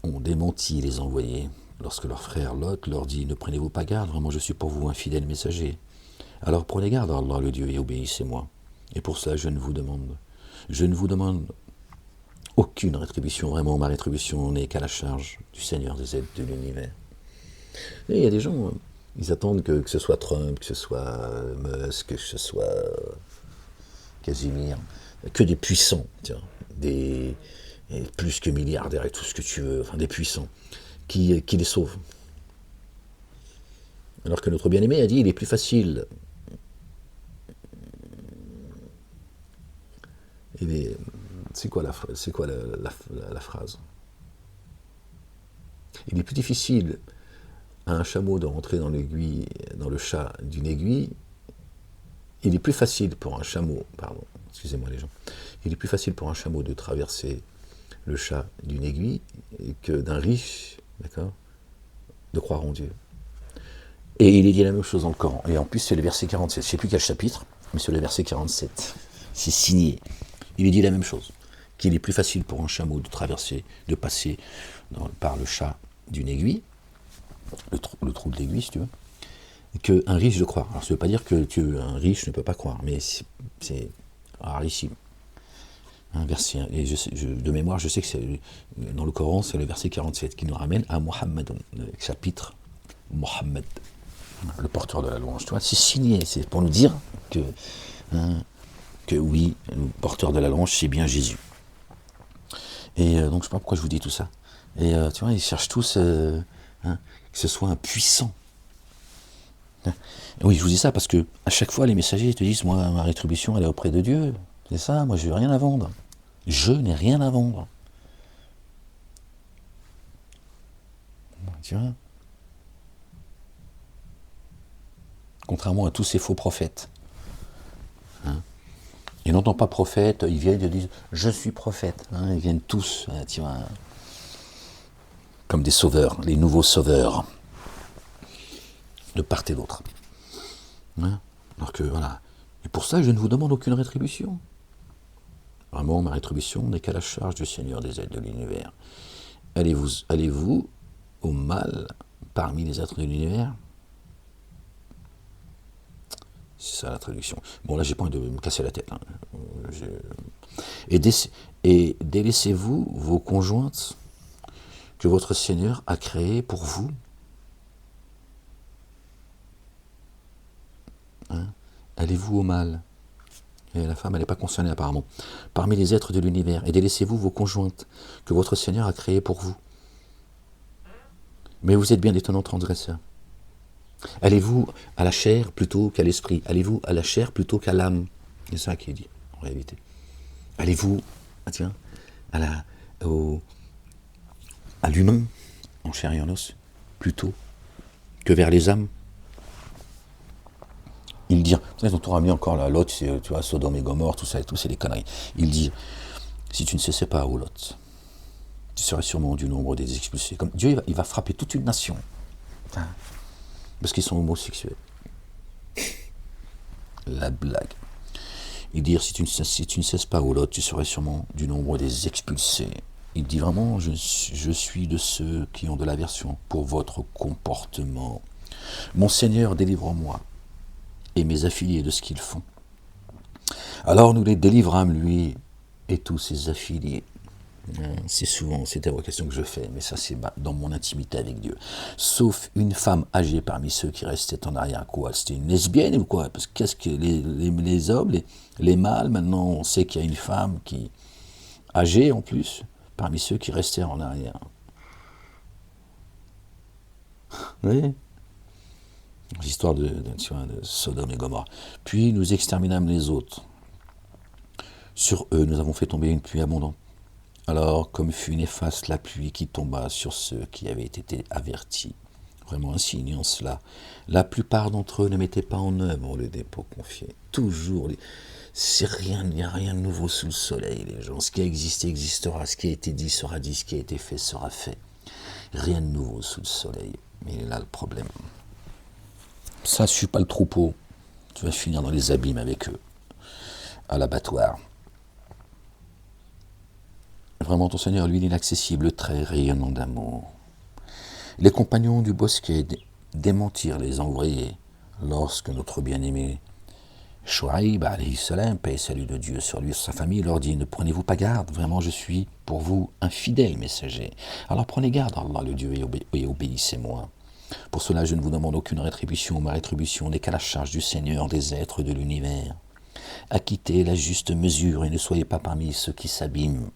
ont démenti les envoyés lorsque leur frère Lot leur dit « Ne prenez-vous pas garde, vraiment je suis pour vous un fidèle messager. Alors prenez garde à Allah le Dieu et obéissez-moi. Et pour cela je ne vous demande aucune rétribution. Vraiment ma rétribution n'est qu'à la charge du Seigneur des aides de l'univers. » Et il y a des gens, ils attendent que ce soit Trump, que ce soit Musk, que ce soit Casimir, que des puissants, tiens, des plus que milliardaires et tout ce que tu veux, enfin des puissants, qui les sauvent. Alors que notre bien-aimé a dit, il est plus facile. C'est quoi la phrase? Il est plus difficile à un chameau de rentrer dans le chat d'une aiguille. Il est plus facile pour un chameau, pardon, excusez-moi les gens, il est plus facile pour un chameau de traverser le chat d'une aiguille que d'un riche, d'accord, de croire en Dieu. Et il est dit la même chose dans le Coran. Et en plus, c'est le verset 47. Je ne sais plus quel chapitre, mais c'est le verset 47. C'est signé. Il est dit la même chose. Qu'il est plus facile pour un chameau de traverser, de passer par le chat d'une aiguille, le trou de l'aiguille, si tu veux, qu'un riche de croire. Alors, ça ne veut pas dire qu'un riche ne peut pas croire, mais c'est rarissime. Un verset, et de mémoire, je sais que c'est dans le Coran, c'est le verset 47 qui nous ramène à Mohammed, le chapitre Mohammed, le porteur de la louange. Tu vois, c'est signé, c'est pour nous dire que oui, le porteur de la louange, c'est bien Jésus. Et donc, je ne sais pas pourquoi je vous dis tout ça. Et tu vois, ils cherchent tous que ce soit un puissant. Oui, je vous dis ça parce que à chaque fois, les messagers te disent, moi, ma rétribution, elle est auprès de Dieu. C'est ça, moi, je n'ai rien à vendre. Je n'ai rien à vendre. Tu vois ? Contrairement à tous ces faux prophètes. Ils n'entendent pas prophète, ils viennent et disent je suis prophète. Ils viennent tous, tu vois, comme des sauveurs, les nouveaux sauveurs, de part et d'autre. Alors que voilà. Et pour ça, je ne vous demande aucune rétribution. Vraiment, ma rétribution n'est qu'à la charge du Seigneur des aides de l'univers. Allez-vous au mal parmi les êtres de l'univers ? C'est ça la traduction. Bon, là, j'ai pas envie de me casser la tête. Et délaissez-vous vos conjointes que votre Seigneur a créées pour vous. Allez-vous au mal ? Et la femme, elle n'est pas concernée apparemment. Parmi les êtres de l'univers. Et délaissez-vous vos conjointes que votre Seigneur a créées pour vous. Mais vous êtes bien d'étonnants transgresseurs. Allez-vous à la chair plutôt qu'à l'esprit ? Allez-vous à la chair plutôt qu'à l'âme ? C'est ça qui est dit, en réalité. Allez-vous à l'humain, en chair et en os, plutôt que vers les âmes ? Il dit, ils ont tout ramené encore là, Lot, tu vois, Sodome et Gomorre, tout ça et tout, c'est des conneries. Il dit, si tu ne cessais pas, ô Lot, tu serais sûrement du nombre des expulsés. Comme Dieu, il va frapper toute une nation. Parce qu'ils sont homosexuels. La blague. Il dit, si tu ne cesses pas, ô Lot, tu serais sûrement du nombre des expulsés. Il dit vraiment, je suis de ceux qui ont de l'aversion pour votre comportement. Mon Seigneur, délivre-moi et mes affiliés de ce qu'ils font. Alors nous les délivrâmes, lui et tous ses affiliés. C'est souvent cette évocation que je fais, mais ça c'est dans mon intimité avec Dieu. Sauf une femme âgée parmi ceux qui restaient en arrière. Quoi ? C'était une lesbienne ou quoi ? Parce que qu'est-ce que les hommes, les mâles, maintenant on sait qu'il y a une femme qui âgée en plus, parmi ceux qui restaient en arrière. Oui. L'histoire de Sodome et Gomorre. Puis nous exterminâmes les autres. Sur eux, nous avons fait tomber une pluie abondante. Alors, comme fut néfaste la pluie qui tomba sur ceux qui avaient été avertis, vraiment insinuant cela, la plupart d'entre eux ne mettaient pas en œuvre le dépôt confié. Toujours, il n'y a rien de nouveau sous le soleil, les gens. Ce qui a existé existera, ce qui a été dit sera dit, ce qui a été fait sera fait. Rien de nouveau sous le soleil. Mais il est là le problème. Ça ne suit pas le troupeau. Tu vas finir dans les abîmes avec eux, à l'abattoir. Vraiment, ton Seigneur, lui, l'inaccessible, très rayonnant d'amour. Les compagnons du bosquet démentirent les envoyés lorsque notre bien-aimé Chouaïb, alayhi salam, paix et salut de Dieu sur lui et sur sa famille, leur dit, ne prenez-vous pas garde, vraiment je suis pour vous un fidèle messager. Alors prenez garde, Allah le Dieu, et obéissez-moi. Pour cela, je ne vous demande aucune rétribution, ma rétribution n'est qu'à la charge du Seigneur des êtres de l'univers. Acquittez la juste mesure et ne soyez pas parmi ceux qui s'abîment.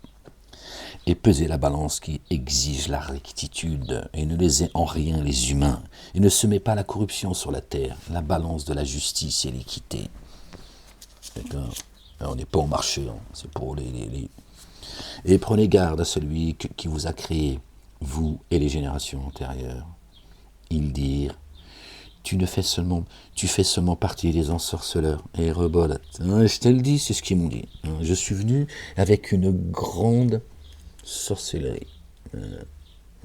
Et pesez la balance qui exige la rectitude, et ne lésez en rien les humains, et ne semez pas la corruption sur la terre, la balance de la justice et l'équité. D'accord ? On n'est pas au marché, c'est pour les... Et prenez garde à celui qui vous a créé, vous et les générations antérieures. Ils dirent, tu fais seulement partie des ensorceleurs et rebelles. Je te le dis, c'est ce qu'ils m'ont dit. Je suis venu avec une grande sorcellerie.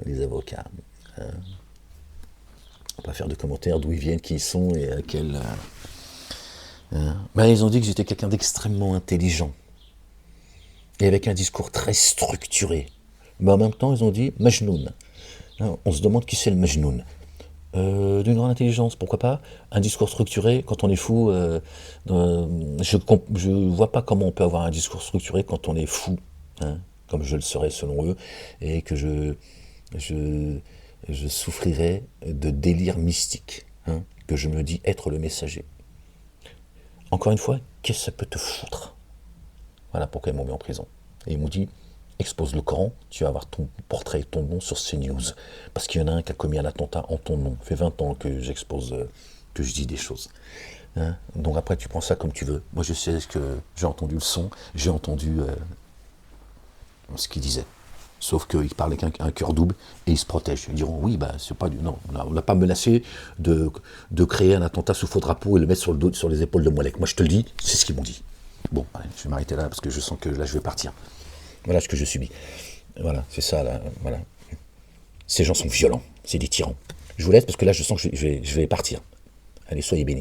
Les avocats. pas faire de commentaires d'où ils viennent, qui ils sont et à quel... ils ont dit que j'étais quelqu'un d'extrêmement intelligent et avec un discours très structuré. Mais en même temps, ils ont dit Majnoun. On se demande qui c'est le Majnoun. D'une grande intelligence, pourquoi pas. Un discours structuré, quand on est fou, je vois pas comment on peut avoir un discours structuré quand on est fou, comme je le serais selon eux, et que je souffrirais de délire mystique, que je me dis être le messager. Encore une fois, qu'est-ce que ça peut te foutre? Voilà pourquoi ils m'ont mis en prison. Et ils m'ont dit, expose le Coran, tu vas avoir ton portrait et ton nom sur CNews. Parce qu'il y en a un qui a commis un attentat en ton nom. Ça fait 20 ans que j'expose, que je dis des choses. Donc après, tu prends ça comme tu veux. Moi, je sais que j'ai entendu le son, j'ai entendu ce qu'il disait. Sauf qu'il parlait avec un cœur double et ils se protègent. Ils diront, oui, c'est pas du... Non, on n'a pas menacé de créer un attentat sous faux drapeau et le mettre sur le dos, sur les épaules de Moualek. Moi, je te le dis, c'est ce qu'ils m'ont dit. Bon, allez, je vais m'arrêter là parce que je sens que là, je vais partir. Voilà ce que je subis. Voilà, c'est ça, là. Voilà. Ces gens sont violents, c'est des tyrans. Je vous laisse parce que là, je sens que je vais partir. Allez, soyez bénis.